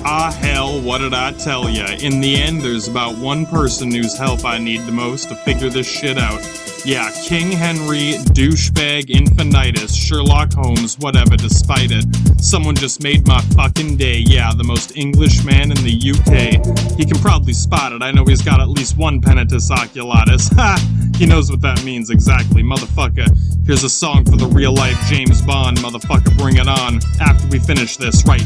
Ah hell, what did I tell ya? In the end, there's about one person whose help I need the most to figure this shit out. Yeah, King Henry, douchebag, infinitus, Sherlock Holmes, whatever, despite it. Someone just made my fucking day. Yeah, the most English man in the UK. He can probably spot it. I know he's got at least one penitus oculatus. Ha! He knows what that means exactly, motherfucker. Here's a song for the real-life James Bond, motherfucker, bring it on. After we finish this, right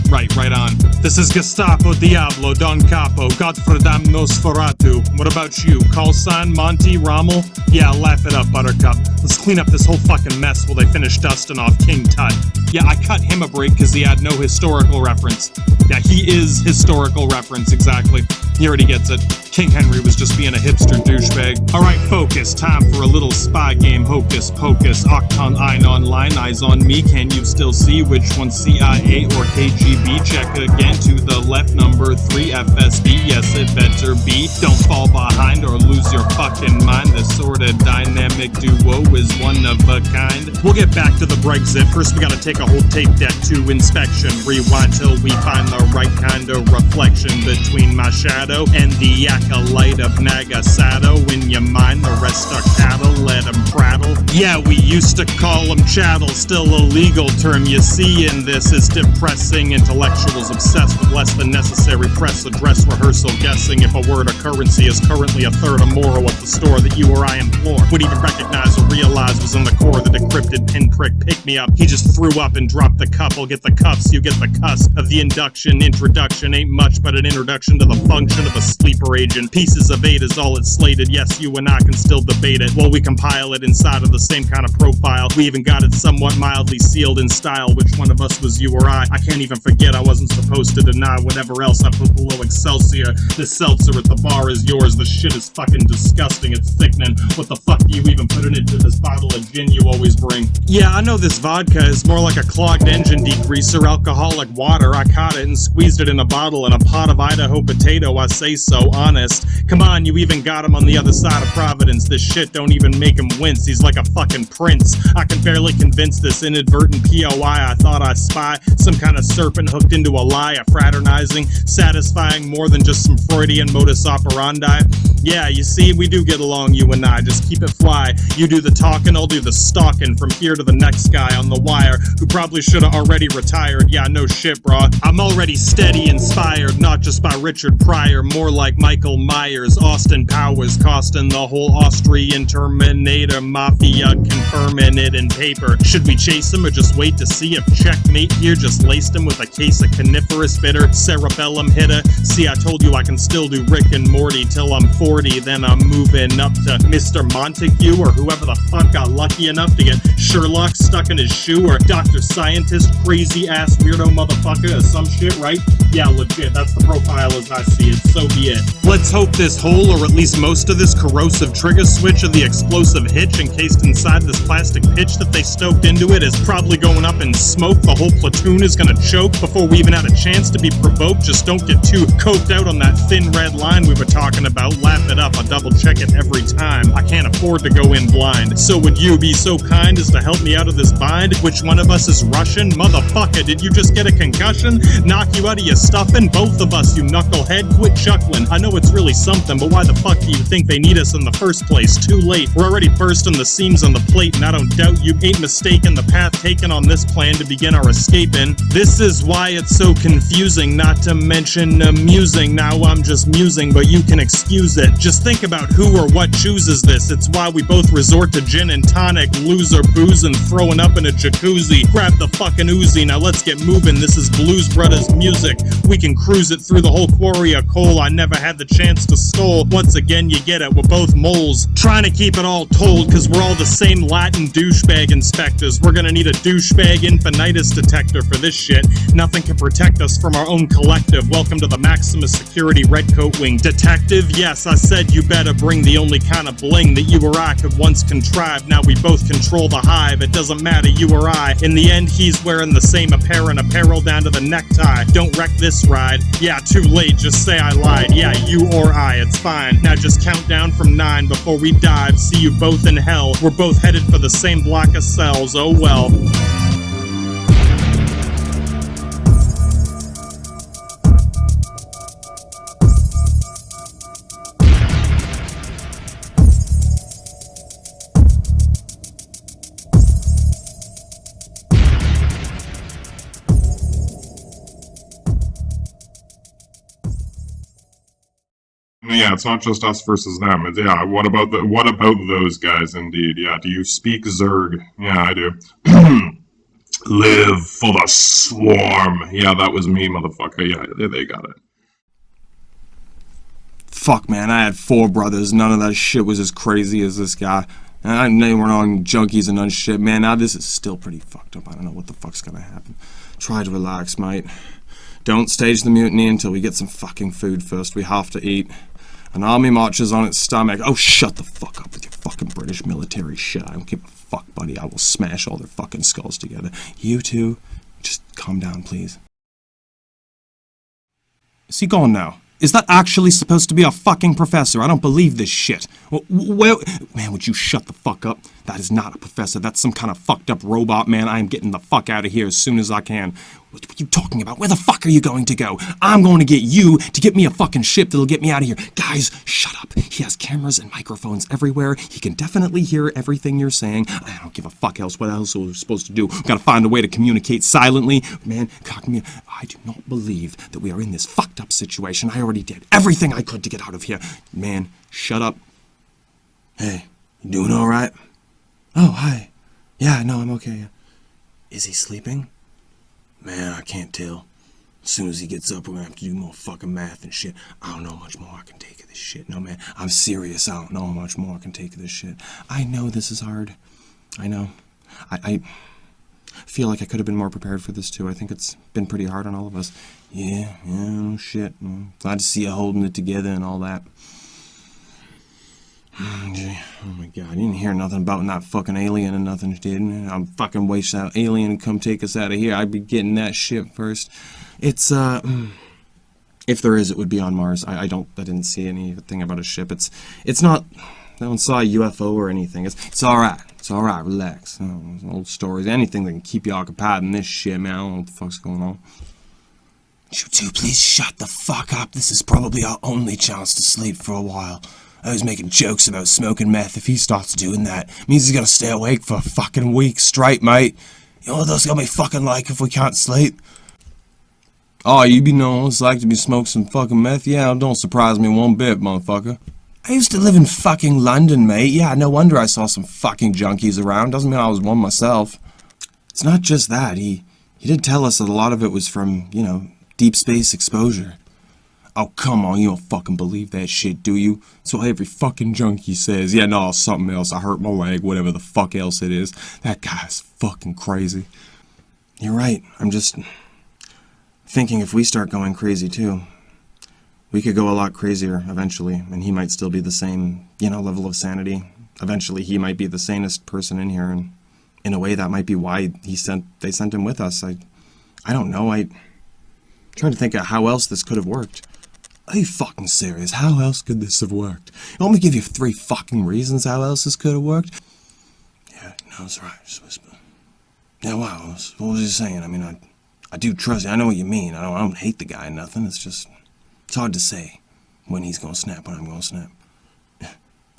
on. This is Gestapo, Diablo, Don Capo, Godfredam Nosferatu. What about you? Call sign, Monty, Rommel? Yeah, laugh it up, Buttercup. Let's clean up this whole fucking mess while they finish dusting off King Tut. Yeah, I cut him a break because he had no historical reference. Yeah, he is historical reference, exactly. He already gets it. King Henry was just being a hipster douchebag. Alright, focus. Time for a little spy game. Hocus pocus. Octon Ein online. Eyes on me. Can you still see which one's CIA or KGB? Check again to the left. Number 3 FSB. Yes, it better be. Don't fall behind or lose your fucking mind. This sort of dynamic duo is one of a kind. We'll get back to the Brexit. First, we gotta take a whole tape deck to inspection. Rewind till we find the right kind of reflection between my shadow and the acolyte of Nagasato. In your mind, the rest are cattle, let them prattle. Yeah, we used to call them chattel, still a legal term you see in this. Is depressing intellectuals obsessed with less than necessary press, address, rehearsal, guessing if a word or currency is currently a third or more of what the store that you or I implore would even recognize or realize was in the core of the decrypted pinprick pick-me-up. He just threw up and dropped the cup. I'll get the cuffs, you get the cusp of the induction. Introduction ain't much but an introduction to the function of a sleeper agent. Pieces of 8 is all it's slated. Yes, you and I can still debate it while we compile it inside of the same kind of profile. We even got it somewhat mildly sealed in style. Which one of us was you or I can't even forget. I wasn't supposed to deny whatever else I put below Excelsior. This seltzer at the bar is yours. The shit is fucking disgusting. It's sickening. What the fuck do you even put in into this bottle of gin you always bring? Yeah, I know this vodka is more like a clogged engine degreaser, alcoholic water. I caught it and squeezed it in a bottle in a pot of Idaho potato. I say so, honest. Come on, you even got him on the other side of Providence. This shit don't even make him wince. He's like a fucking prince. I can barely convince this inadvertent POI. I thought I spy some kind of serpent hooked into a lie, a fraternizing, satisfying more than just some Freudian modus operandi. Yeah, you see, we do get along, you and I. Just keep it fly. You do the talking, I'll do the stalking. From here to the next guy on the wire who probably should have already retired. Yeah, no shit, brah. I'm already steady inspired, not just by Richard Pryor, more like Michael Myers, Austin Powers, costing the whole Austrian Terminator Mafia, confirming it in paper. Should we chase him or just wait to see if checkmate here just laced him with a case of coniferous bitter cerebellum hitter? See, I told you I can still do Rick and Morty till I'm 40, then I'm moving up to Mr. Montague or whoever the fuck got lucky enough to get Sherlock stuck in his shoe, or Dr. Scientist, crazy ass weirdo motherfucker or some shit, right? Yeah, legit, that's the profile as I see it, so be it. Let's hope this whole, or at least most of this corrosive trigger switch of the explosive hitch encased inside this plastic pitch that they stoked into it is probably going up in smoke. The whole platoon is gonna choke before we even had a chance to be provoked. Just don't get too coked out on that thin red line we were talking about. Laugh it up, I'll double check it every time. I can't afford to go in blind. So would you be so kind as to help me out of this bind? Which one of us is Russian? Motherfucker, did you just get a concussion? Knock you out of your stuffing? Both of us, you knucklehead. Quit chuckling. I know it's really something, but why the fuck do you think they need us in the first place? Too late. We're already bursting the seams on the plate, and I don't doubt you ain't mistaken the path taken on this plan to begin our escape in. This is why it's so confusing, not to mention amusing. Now I'm just musing, but you can excuse it. Just think about who or what chooses this. It's why we both resort to gin and tonic, loser booze, and throwing up in a jacuzzi. Grab the fucking Uzi, now let's get moving. This is Blues Brothers music. We can cruise it through the whole quarry of coal I never had the chance to stole. Once again, you get it, we're both moles. Trying to keep it all told, cause we're all the same Latin douchebag inspectors. We're gonna need a douchebag infinitus detector for this shit. Nothing can protect us from our own collective. Welcome to the Maximus Security Redcoat Wing. Detective, yes, I said you better bring the only kind of bling that you or I could once contrive. Now we both control the hive, it doesn't matter, you or I. In the end, he's wearing the same apparel down to the necktie. Don't wreck this ride. Yeah, too late, just say I lied. Yeah, you or I, it's fine. Now just count down from 9 before we dive. See you both in hell. We're both headed for the same block of cells, oh well. Yeah, it's not just us versus them. It's, yeah, what about those guys? Indeed, yeah. Do you speak Zerg? Yeah, I do. Live for the swarm. Yeah, that was me, motherfucker. Yeah, they got it. Fuck, man, I had 4 brothers. None of that shit was as crazy as this guy. And they weren't on junkies and none shit, man. Now this is still pretty fucked up. I don't know what the fuck's gonna happen. Try to relax, mate. Don't stage the mutiny until we get some fucking food first. We have to eat. An army marches on its stomach. Oh, shut the fuck up with your fucking British military shit. I don't give a fuck, buddy. I will smash all their fucking skulls together. You two, just calm down, please. Is he gone now? Is that actually supposed to be a fucking professor? I don't believe this shit. Well, man, would you shut the fuck up? That is not a professor. That's some kind of fucked up robot, man. I am getting the fuck out of here as soon as I can. What are you talking about? Where the fuck are you going to go? I'm going to get you to get me a fucking ship that'll get me out of here. Guys, shut up. He has cameras and microphones everywhere. He can definitely hear everything you're saying. I don't give a fuck else. What else are we supposed to do? We gotta find a way to communicate silently. Man, I do not believe that we are in this fucked up situation. I already did everything I could to get out of here. Man, shut up. Hey, you doing all right? Oh, hi. Yeah, no, I'm okay. Is he sleeping? Man, I can't tell. As soon as he gets up, we're gonna have to do more fucking math and shit. I don't know how much more I can take of this shit. No, man, I'm serious. I don't know how much more I can take of this shit. I know this is hard. I know. I feel like I could have been more prepared for this, too. I think it's been pretty hard on all of us. Yeah, shit. Glad to see you holding it together and all that. Oh my god, you didn't hear nothing about that fucking alien and nothing, did you? I'm fucking waiting that alien to come take us out of here. I'd be getting that ship first. It's, if there is, it would be on Mars. I didn't see anything about a ship. It's not, no one saw a UFO or anything. It's alright. It's alright, relax. Old stories, anything that can keep you occupied in this shit, man. I don't know what the fuck's going on. You two, please shut the fuck up. This is probably our only chance to sleep for a while. I was making jokes about smoking meth. If he starts doing that, means he's gonna stay awake for a fucking week straight, mate. You know what that's gonna be fucking like if we can't sleep? Oh, you be knowing what it's like to be smoking some fucking meth? Yeah, don't surprise me one bit, motherfucker. I used to live in fucking London, mate. Yeah, no wonder I saw some fucking junkies around. Doesn't mean I was one myself. It's not just that. He did tell us that a lot of it was from, you know, deep space exposure. Oh, come on, you don't fucking believe that shit, do you? So every fucking junkie says, yeah, no, something else, I hurt my leg, whatever the fuck else it is. That guy's fucking crazy. You're right, I'm just thinking if we start going crazy too, we could go a lot crazier eventually, and he might still be the same, you know, level of sanity. Eventually he might be the sanest person in here, and in a way that might be why they sent him with us. I don't know, I'm trying to think of how else this could have worked. Are you fucking serious? How else could this have worked? You want me to give you 3 fucking reasons how else this could have worked? Yeah, no, that's right. Just whisper. Yeah, wow. What was he saying? I mean, I do trust you. I know what you mean. I don't hate the guy or nothing. It's just, it's hard to say when he's gonna snap, when I'm gonna snap.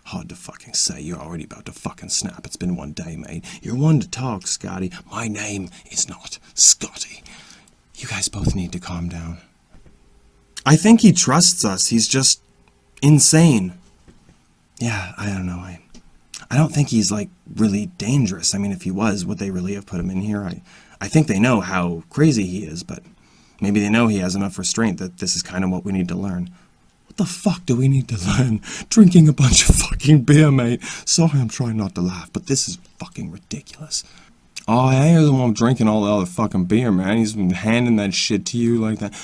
Hard to fucking say. You're already about to fucking snap. It's been one day, mate. You're one to talk, Scotty. My name is not Scotty. You guys both need to calm down. I think he trusts us. He's just insane. Yeah, I don't know. I don't think he's, like, really dangerous. I mean, if he was, would they really have put him in here? I think they know how crazy he is, but maybe they know he has enough restraint that this is kind of what we need to learn. What the fuck do we need to learn? Drinking a bunch of fucking beer, mate. Sorry, I'm trying not to laugh, but this is fucking ridiculous. Oh, I ain't the one drinking all the other fucking beer, man. He's been handing that shit to you like that.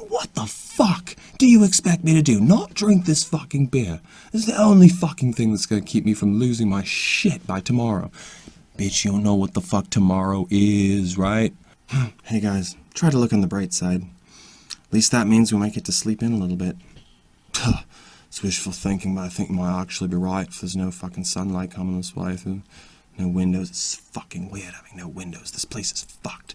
What the fuck do you expect me to do? Not drink this fucking beer. This is the only fucking thing that's gonna keep me from losing my shit by tomorrow. Bitch, you don't know what the fuck tomorrow is, right? Hey guys, try to look on the bright side. At least that means we might get to sleep in a little bit. It's wishful thinking, but I think it might actually be right if there's no fucking sunlight coming this way. No windows. It's fucking weird having no windows. This place is fucked.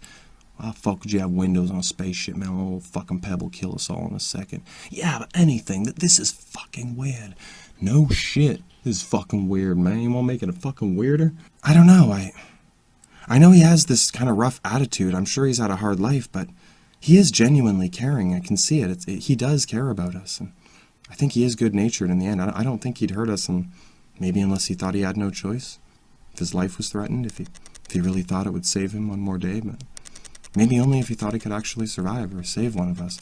Why the fuck would you have windows on a spaceship, man? A little fucking pebble kill us all in a second. Yeah, but anything. This is fucking weird. No shit. This is fucking weird, man. You wanna make it a fucking weirder? I don't know. I know he has this kind of rough attitude. I'm sure he's had a hard life, but he is genuinely caring. I can see it. He does care about us. And I think he is good-natured in the end. I don't think he'd hurt us, and maybe unless he thought he had no choice. If his life was threatened, if he really thought it would save him one more day, but maybe only if he thought he could actually survive or save one of us.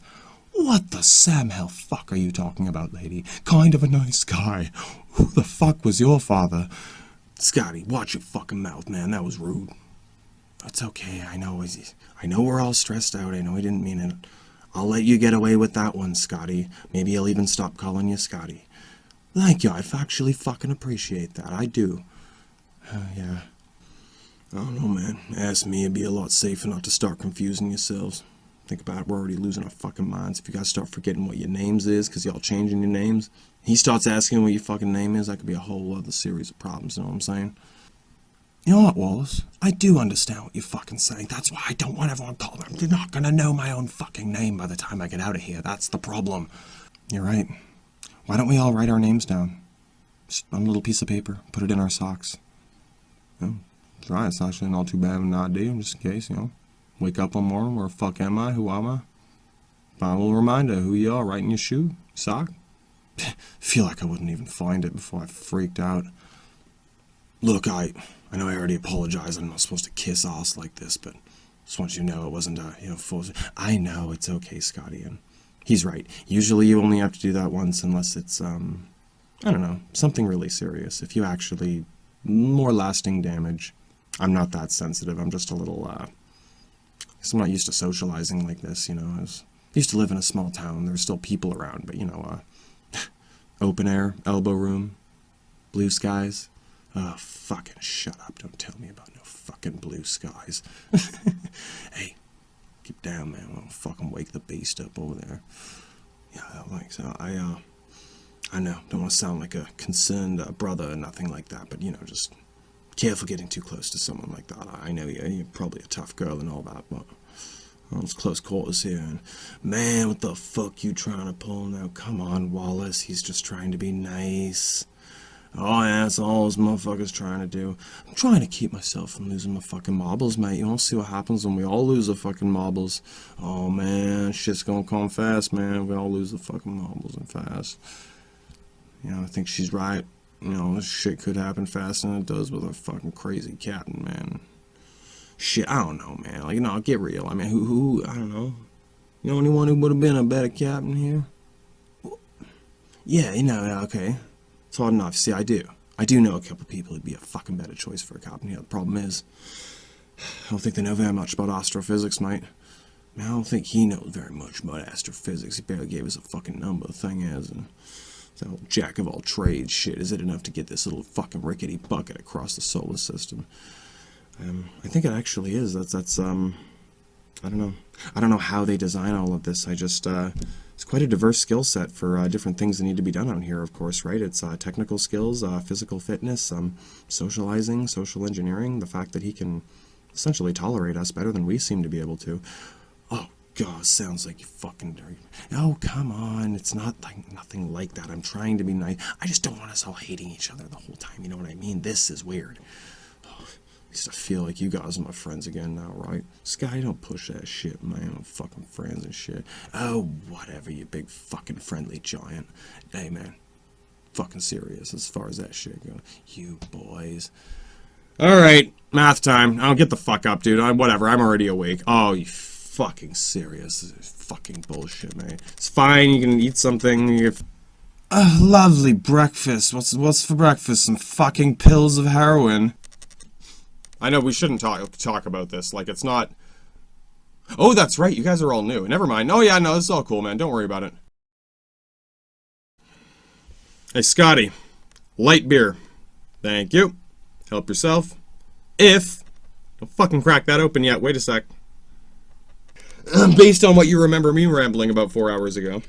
What the Sam hell fuck are you talking about, lady? Kind of a nice guy. Who the fuck was your father? Scotty, watch your fucking mouth, man. That was rude. That's okay. I know we're all stressed out. I know he didn't mean it. I'll let you get away with that one, Scotty. Maybe he'll even stop calling you Scotty. Thank you. I actually fucking appreciate that. I do. Yeah. I don't know, man. Ask me, it'd be a lot safer not to start confusing yourselves. Think about it, we're already losing our fucking minds. If you guys start forgetting what your names is, because y'all changing your names, he starts asking what your fucking name is, that could be a whole other series of problems, you know what I'm saying? You know what, Wallace? I do understand what you're fucking saying. That's why I don't want everyone calling me. They're not gonna know my own fucking name by the time I get out of here. That's the problem. You're right. Why don't we all write our names down? Just on a little piece of paper. Put it in our socks. Try. It's actually not too bad of an idea, just in case, you know. Wake up one morning, where the fuck am I? Who am I? Find a little reminder who you are right in your shoe, sock. Feel like I wouldn't even find it before I freaked out. Look, I know I already apologized. I'm not supposed to kiss ass like this, but just want you to know it wasn't forced. I know, it's okay, Scotty, and he's right. Usually you only have to do that once unless it's, I don't know, something really serious. If you actually, more lasting damage. I'm not that sensitive. I'm just a little, because I'm not used to socializing like this, you know. I used to live in a small town. There were still people around, but, you know, open air, elbow room, blue skies. Oh, fucking shut up. Don't tell me about no fucking blue skies. Hey, keep down, man. I'll fucking wake the beast up over there. Yeah, like, so I know, don't want to sound like a concerned brother or nothing like that, but, you know, just careful getting too close to someone like that. I know you're probably a tough girl and all that, but it's close quarters here. And man, what the fuck you trying to pull now? Come on, Wallace. He's just trying to be nice. Oh, yeah, that's all this motherfucker's trying to do. I'm trying to keep myself from losing my fucking marbles, mate. You want to see what happens when we all lose the fucking marbles? Oh, man, shit's gonna come fast, man. We all lose the fucking marbles and fast. You know, I think she's right. You know, this shit could happen faster than it does with a fucking crazy captain, man. Shit, I don't know, man. Like, you know, get real. I mean, who, I don't know. You know anyone who would have been a better captain here? Yeah, you know, okay. It's hard enough. See, I do know a couple of people who'd be a fucking better choice for a captain here. The problem is, I don't think they know very much about astrophysics, mate. I don't think he knows very much about astrophysics. He barely gave us a fucking number. The thing is, that old jack of all trades shit, is it enough to get this little fucking rickety bucket across the solar system? I think it actually is. That's I don't know how they design all of this. It's quite a diverse skill set for different things that need to be done out here, of course, right? It's technical skills, physical fitness, socializing, social engineering, the fact that he can essentially tolerate us better than we seem to be able to. Oh, God, sounds like you fucking dirty. Oh, come on. It's not like nothing like that. I'm trying to be nice. I just don't want us all hating each other the whole time. You know what I mean? This is weird. Oh, at least I feel like you guys are my friends again now, right? Sky, don't push that shit, man. I'm fucking friends and shit. Oh, whatever, you big fucking friendly giant. Hey, man. Fucking serious as far as that shit goes. You boys. Alright, math time. I'll get the fuck up, dude. Whatever, I'm already awake. Oh, you fucking serious. This is fucking bullshit, man. It's fine, you can eat something. Lovely breakfast. What's for breakfast? Some fucking pills of heroin. I know we shouldn't talk about this. Like, it's not... Oh, that's right. You guys are all new. Never mind. Oh, yeah, no, this is all cool, man. Don't worry about it. Hey, Scotty. Light beer. Thank you. Help yourself. Don't fucking crack that open yet. Wait a sec. Based on what you remember me rambling about 4 hours ago.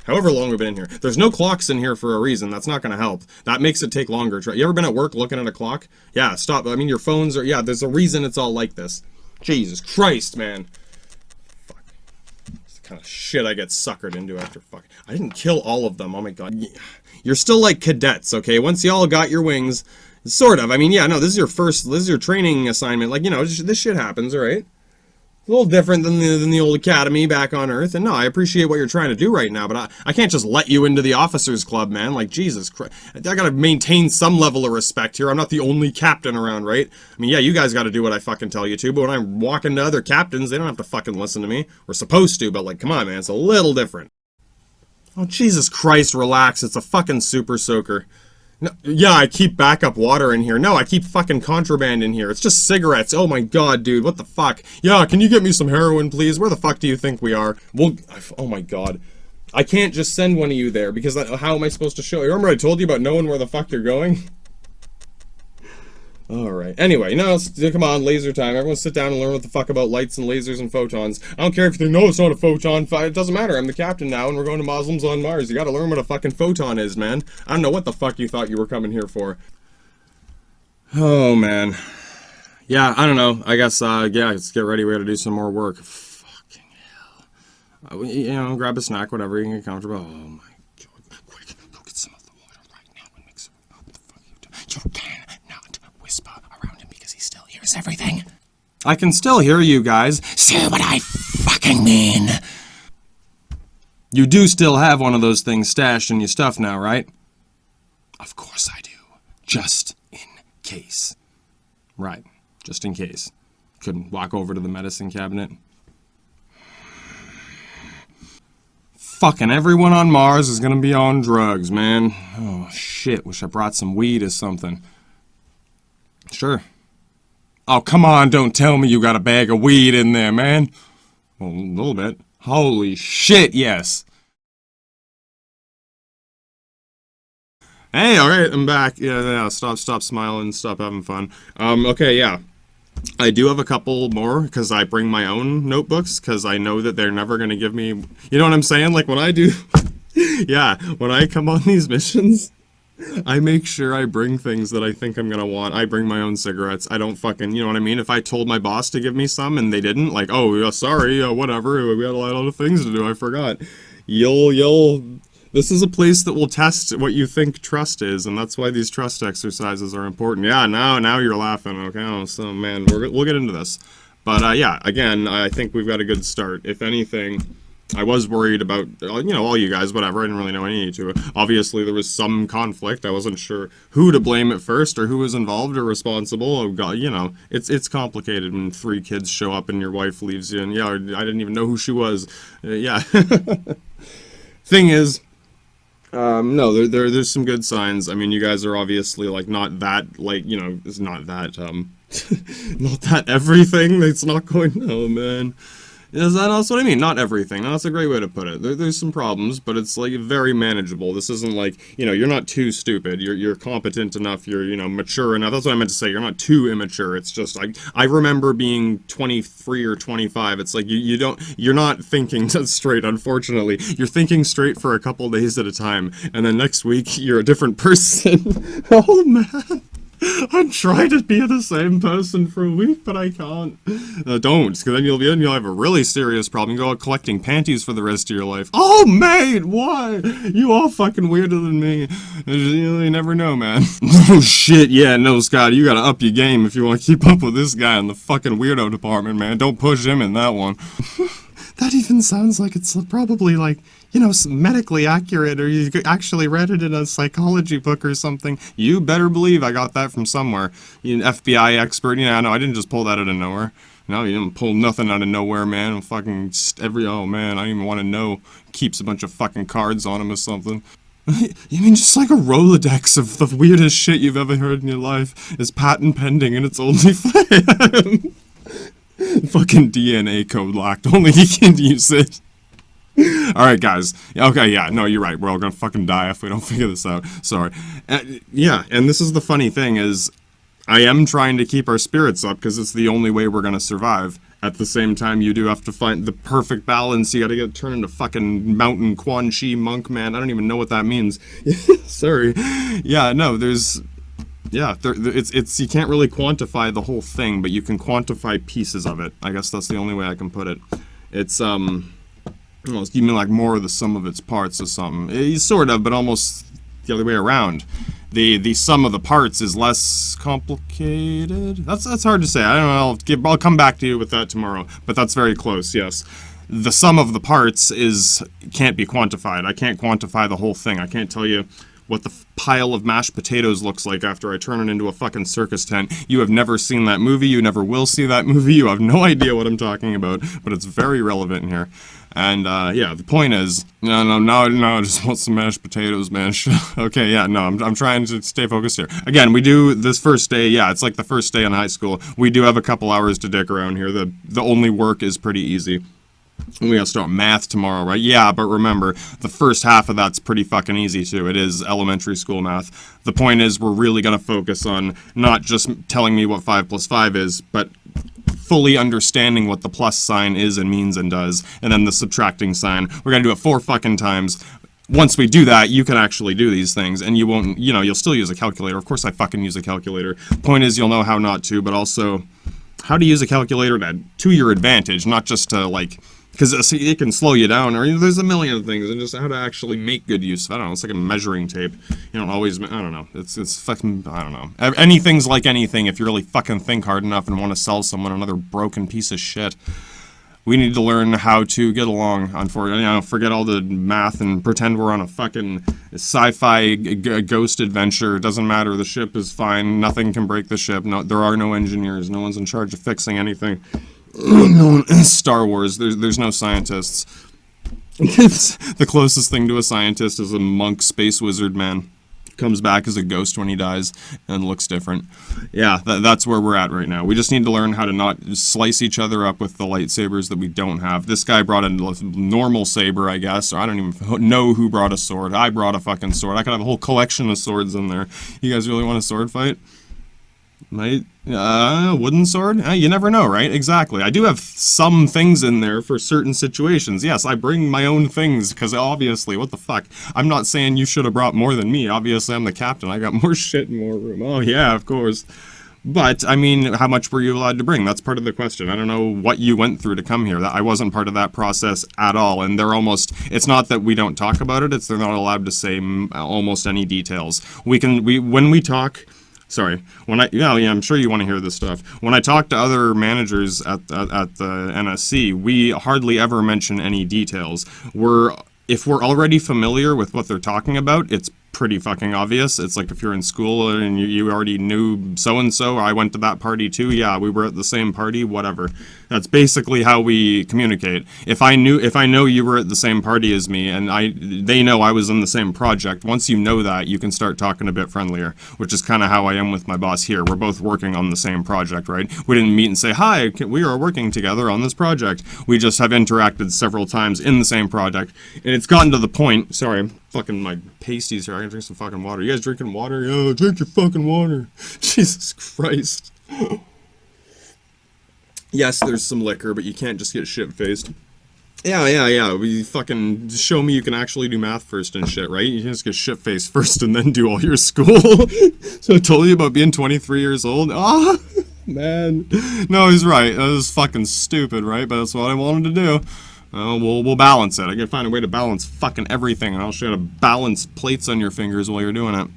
However long we've been in here. There's no clocks in here for a reason. That's not going to help. That makes it take longer. You ever been at work looking at a clock? Yeah, stop. I mean, your phones are... Yeah, there's a reason it's all like this. Jesus Christ, man. Fuck. It's the kind of shit I get suckered into after fuck. I didn't kill all of them. Oh my God. You're still like cadets, okay? Once you all got your wings... Sort of. I mean, yeah, no, this is your training assignment. Like, you know, this shit happens, all right? little different than the old academy back on Earth. And no, I appreciate what you're trying to do right now, but I can't just let you into the officers club, man. Like, Jesus Christ. I gotta maintain some level of respect here. I'm not the only captain around, right? I mean, yeah, you guys gotta do what I fucking tell you to, but when I'm walking to other captains, they don't have to fucking listen to me. We're supposed to, but like, come on, man, it's a little different. Oh, Jesus Christ, relax. It's a fucking super soaker. No, yeah, I keep backup water in here. No, I keep fucking contraband in here. It's just cigarettes. Oh my god, dude, what the fuck? Yeah, can you get me some heroin, please? Where the fuck do you think we are? Oh my god. I can't just send one of you there, because how am I supposed to show you? Remember I told you about knowing where the fuck you're going? Alright, anyway, now come on, laser time. Everyone sit down and learn what the fuck about lights and lasers and photons. I don't care if you think, no, it's not a photon. It doesn't matter, I'm the captain now and we're going to Muslims on Mars. You gotta learn what a fucking photon is, man. I don't know what the fuck you thought you were coming here for. Oh, man. Yeah, I don't know. I guess, yeah, let's get ready. We gotta do some more work. Fucking hell. You know, grab a snack, whatever, you can get comfortable. Oh my god. Quick, go get some of the water right now and mix it. What the fuck you do? You cannot whisper around him because he still hears everything. I can still hear you guys. Say what I fucking mean. You do still have one of those things stashed in your stuff now, right? Of course I do. Just in case. Right. Just in case. Couldn't walk over to the medicine cabinet. Fucking everyone on Mars is gonna be on drugs, man. Oh, shit. Wish I brought some weed or something. Sure. Oh, come on, don't tell me you got a bag of weed in there, man. Well, a little bit. Holy shit, yes. Hey, alright, I'm back. Yeah, stop smiling, stop having fun. Okay, yeah. I do have a couple more, because I bring my own notebooks, because I know that they're never gonna give me... You know what I'm saying? Like, when I do... yeah, when I come on these missions... I make sure I bring things that I think I'm gonna want. I bring my own cigarettes. I don't fucking, you know what I mean? If I told my boss to give me some and they didn't, like, oh, yeah, sorry, whatever, we had a lot of things to do, I forgot. This is a place that will test what you think trust is, and that's why these trust exercises are important. Yeah, now you're laughing, okay? Oh, so, man, we'll get into this. But, yeah, again, I think we've got a good start. If anything... I was worried about, you know, all you guys, whatever, I didn't really know any to it. Obviously, there was some conflict. I wasn't sure who to blame at first, or who was involved or responsible. Oh, God, you know, it's complicated when 3 kids show up and your wife leaves you, and, yeah, I didn't even know who she was. Yeah. Thing is, no, there's some good signs. I mean, you guys are obviously, like, not that, like, you know, it's not that, not that everything. It's not going, oh, man. That's what I mean, not everything. That's a great way to put it. There's some problems, but it's, like, very manageable. This isn't like, you know, you're not too stupid. You're competent enough, you're, you know, mature enough. That's what I meant to say. You're not too immature. It's just, like, I remember being 23 or 25. It's like, you're not thinking straight, unfortunately. You're thinking straight for a couple days at a time, and then next week, you're a different person. Oh, man. I'm trying to be the same person for a week, but I can't. Don't, because then you'll have a really serious problem. You go out collecting panties for the rest of your life. Oh, mate, why? You all fucking weirder than me. You never know, man. Oh, shit, yeah, no, Scott, you gotta up your game if you want to keep up with this guy in the fucking weirdo department, man. Don't push him in that one. That even sounds like it's probably, like, you know, medically accurate, or you actually read it in a psychology book or something. You better believe I got that from somewhere. You an FBI expert. You know, no, I didn't just pull that out of nowhere. No, you didn't pull nothing out of nowhere, man. Fucking oh, man, I don't even want to know. Keeps a bunch of fucking cards on him or something. You mean just like a Rolodex of the weirdest shit you've ever heard in your life is patent pending and it's only for him? Fucking DNA code locked. Only he can use it. Alright, guys. Okay, yeah, no, you're right. We're all gonna fucking die if we don't figure this out. Sorry. Yeah, and this is the funny thing is, I am trying to keep our spirits up because it's the only way we're gonna survive. At the same time, you do have to find the perfect balance. You gotta turn into fucking mountain Quan Chi monk, man. I don't even know what that means. Sorry. Yeah, no, there's... Yeah, it's you can't really quantify the whole thing, but you can quantify pieces of it. I guess that's the only way I can put it. It's, you mean like more of the sum of its parts or something. Sort of, but almost the other way around. The sum of the parts is less complicated. That's hard to say. I don't know. I'll come back to you with that tomorrow. But that's very close. Yes, the sum of the parts can't be quantified. I can't quantify the whole thing. I can't tell you what the pile of mashed potatoes looks like after I turn it into a fucking circus tent. You have never seen that movie. You never will see that movie. You have no idea what I'm talking about. But it's very relevant here. And, yeah, the point is, no, I just want some mashed potatoes, man. Okay, yeah, no, I'm trying to stay focused here. Again, we do this first day, yeah, it's like the first day in high school. We do have a couple hours to dick around here. The only work is pretty easy. We gotta start math tomorrow, right? Yeah, but remember, the first half of that's pretty fucking easy, too. It is elementary school math. The point is, we're really gonna focus on not just telling me what 5 plus 5 is, but fully understanding what the plus sign is and means and does, and then the subtracting sign. We're gonna do it 4 fucking times. Once we do that, you can actually do these things, and you won't, you'll still use a calculator. Of course I fucking use a calculator. Point is, you'll know how not to, but also how to use a calculator to your advantage, not just to, like, because it can slow you down, or there's a million things, and just how to actually make good use of it. I don't know, it's like a measuring tape. You don't always, I don't know, it's fucking, I don't know. Anything's like anything if you really fucking think hard enough and want to sell someone another broken piece of shit. We need to learn how to get along, unfortunately. Forget all the math and pretend we're on a fucking sci-fi ghost adventure. It doesn't matter, the ship is fine, nothing can break the ship, no, there are no engineers, no one's in charge of fixing anything. No, Star Wars, there's no scientists. The closest thing to a scientist is a monk space wizard man. Comes back as a ghost when he dies and looks different. Yeah, that's where we're at right now. We just need to learn how to not slice each other up with the lightsabers that we don't have. This guy brought a normal saber, I guess, or I don't even know who brought a sword. I brought a fucking sword. I could have a whole collection of swords in there. You guys really want a sword fight? Might, wooden sword? You never know, right? Exactly. I do have some things in there for certain situations. Yes, I bring my own things, because obviously, what the fuck? I'm not saying you should have brought more than me. Obviously, I'm the captain. I got more shit and more room. Oh, yeah, of course. But, I mean, how much were you allowed to bring? That's part of the question. I don't know what you went through to come here. I wasn't part of that process at all, and it's not that we don't talk about it, it's they're not allowed to say almost any details. When we talk... Sorry. I'm sure you want to hear this stuff. When I talk to other managers at the NSC, we hardly ever mention any details. If we're already familiar with what they're talking about, it's pretty fucking obvious. It's like if you're in school and you already knew so-and-so, I went to that party too, yeah, we were at the same party, whatever. That's basically how we communicate. If I know you were at the same party as me, and they know I was in the same project, once you know that, you can start talking a bit friendlier, which is kind of how I am with my boss here. We're both working on the same project, right? We didn't meet and say, hi, we are working together on this project. We just have interacted several times in the same project, and it's gotten to the point, sorry, fucking my pasties here. I gotta drink some fucking water. You guys drinking water? Yo, drink your fucking water. Jesus Christ. Yes, there's some liquor, but you can't just get shit-faced. Yeah. We fucking show me you can actually do math first and shit, right? You can just get shit-faced first and then do all your school. So I told you about being 23 years old. Ah, man. No, he's right. That was fucking stupid, right? But that's what I wanted to do. We'll balance it. I gotta find a way to balance fucking everything, and I'll show you how to balance plates on your fingers while you're doing it.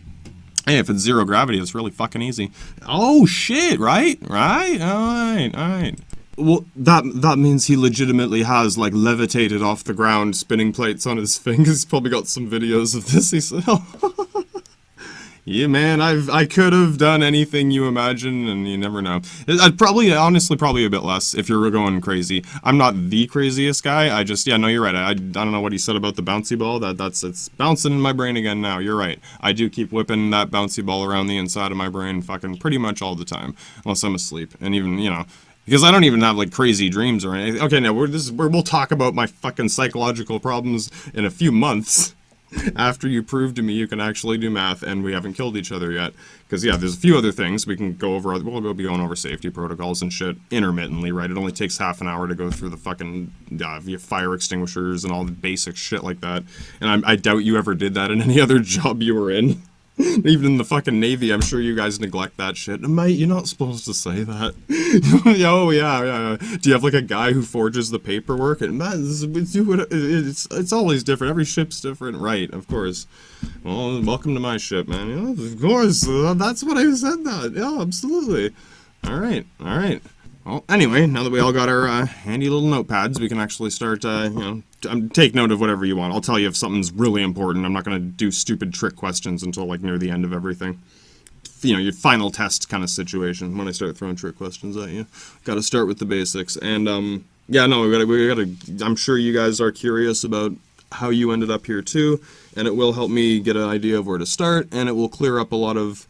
Hey, if it's zero gravity, it's really fucking easy. Oh, shit, right? Alright. Well, that means he legitimately has, like, levitated off the ground, spinning plates on his fingers. He's probably got some videos of this. He said, yeah, man, I could have done anything you imagine, and you never know. I'd honestly, probably a bit less if you're going crazy. I'm not the craziest guy. No, you're right. I don't know what he said about the bouncy ball. It's bouncing in my brain again now. You're right. I do keep whipping that bouncy ball around the inside of my brain fucking pretty much all the time, unless I'm asleep. And even, because I don't even have, like, crazy dreams or anything. Okay, now, we'll talk about my fucking psychological problems in a few months. After you prove to me you can actually do math and we haven't killed each other yet. Because, yeah, there's a few other things we can go over. We'll be going over safety protocols and shit intermittently, right? It only takes half an hour to go through the fucking fire extinguishers and all the basic shit like that. And I doubt you ever did that in any other job you were in. Even in the fucking Navy, I'm sure you guys neglect that shit. Mate, you're not supposed to say that. Oh, yeah. Do you have like a guy who forges the paperwork? And man, it's always different. Every ship's different. Right, of course. Well, welcome to my ship, man. Yeah, of course. That's what I said that. Yeah, absolutely. All right. Well, anyway, now that we all got our handy little notepads, we can actually start, take note of whatever you want. I'll tell you if something's really important. I'm not going to do stupid trick questions until, like, near the end of everything. Your final test kind of situation when I start throwing trick questions at you. Got to start with the basics. And, we gotta, I'm sure you guys are curious about how you ended up here, too. And it will help me get an idea of where to start, and it will clear up a lot of...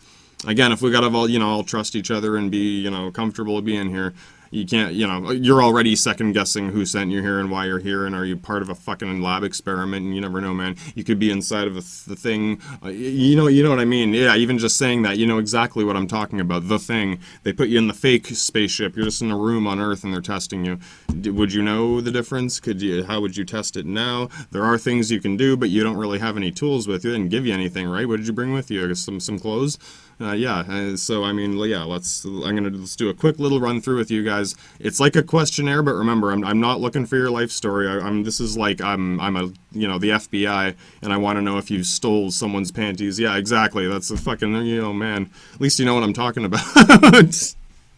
Again, if we gotta all trust each other and be, comfortable being here, you can't, you're already second guessing who sent you here and why you're here, and are you part of a fucking lab experiment, and you never know, man. You could be inside of the thing, you know what I mean? Yeah, even just saying that, you know exactly what I'm talking about, the thing. They put you in the fake spaceship, you're just in a room on Earth and they're testing you. Would you know the difference? How would you test it now? There are things you can do, but you don't really have any tools with you. They didn't give you anything, right? What did you bring with you? I guess some clothes? So I mean, let's do a quick little run through with you guys. It's like a questionnaire, but remember, I'm not looking for your life story. This is like I'm the FBI, and I want to know if you stole someone's panties. Yeah, exactly. That's a fucking man. At least you know what I'm talking about.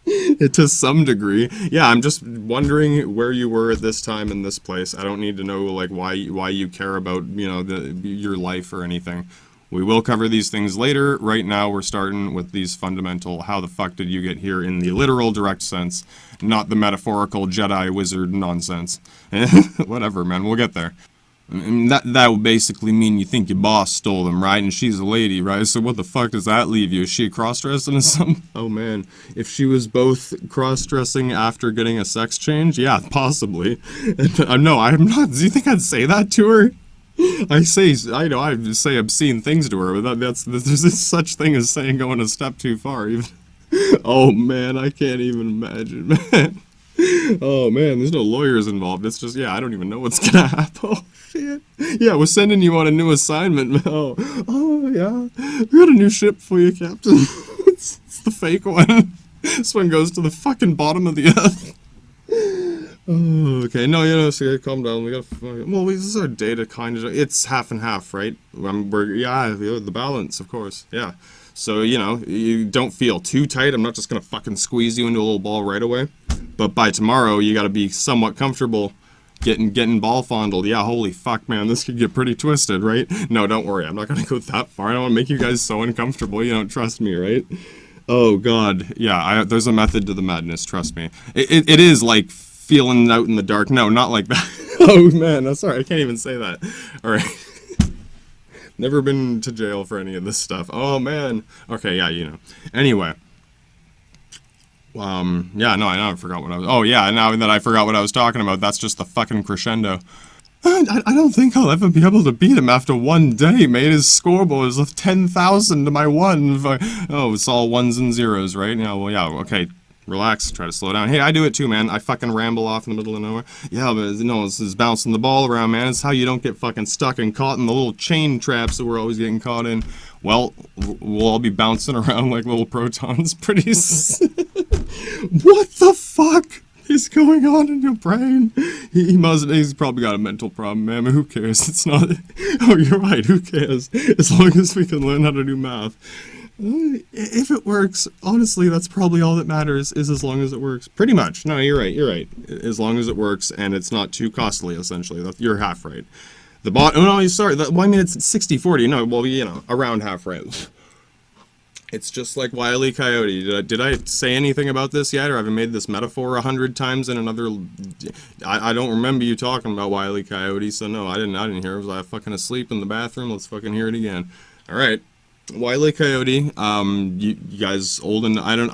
To some degree. Yeah, I'm just wondering where you were at this time in this place. I don't need to know like why you care about your life or anything. We will cover these things later. Right now, we're starting with these fundamental, how the fuck did you get here in the literal direct sense, not the metaphorical Jedi wizard nonsense. Whatever, man, we'll get there. And that would basically mean you think your boss stole them, right? And she's a lady, right? So what the fuck does that leave you? Is she cross-dressing or something? Oh, man. If she was both cross-dressing after getting a sex change? Yeah, possibly. No, I'm not. Do you think I'd say that to her? I say obscene things to her, but there's such thing as saying going a step too far. Even. Oh man, I can't even imagine, man. Oh man, there's no lawyers involved. It's just, I don't even know what's gonna happen. Oh shit. Yeah, we're sending you on a new assignment. Oh yeah. We got a new ship for you, Captain. It's the fake one. This one goes to the fucking bottom of the earth. Oh, okay, no, so calm down. This is our data kind of. It's half and half, right? The balance, of course. Yeah. So you don't feel too tight. I'm not just gonna fucking squeeze you into a little ball right away. But by tomorrow, you got to be somewhat comfortable getting ball fondled. Yeah, holy fuck, man, this could get pretty twisted, right? No, don't worry. I'm not gonna go that far. I don't want to make you guys so uncomfortable. You don't trust me, right? Oh god, yeah. There's a method to the madness. Trust me. It is like feeling out in the dark. No, not like that. Oh man, I'm sorry, I can't even say that. Alright. Never been to jail for any of this stuff. Oh man. Okay, yeah, Anyway. I forgot what I was... Oh yeah, now that I forgot what I was talking about, that's just the fucking crescendo. I don't think I'll ever be able to beat him after one day, mate. His scoreboard is 10,000 to my 1. Oh, it's all ones and zeros, right? Okay. Relax, try to slow down. Hey, I do it too, man. I fucking ramble off in the middle of nowhere. Yeah, but it's bouncing the ball around, man. It's how you don't get fucking stuck and caught in the little chain traps that we're always getting caught in. Well, we'll all be bouncing around like little protons pretty soon. What the fuck is going on in your brain? He's probably got a mental problem, man. Who cares? It's not... Oh, you're right. Who cares? As long as we can learn how to do math. If it works, honestly, that's probably all that matters, is as long as it works. Pretty much. No, you're right. As long as it works and it's not too costly, essentially. You're half right. It's 60-40. No, well, around half right. It's just like Wile E. Coyote. Did I say anything about this yet, or have I made this metaphor 100 times in another... I don't remember you talking about Wile E. Coyote, so no, I didn't hear it. Was I fucking asleep in the bathroom? Let's fucking hear it again. Alright. Wile E. Coyote, you guys old and I don't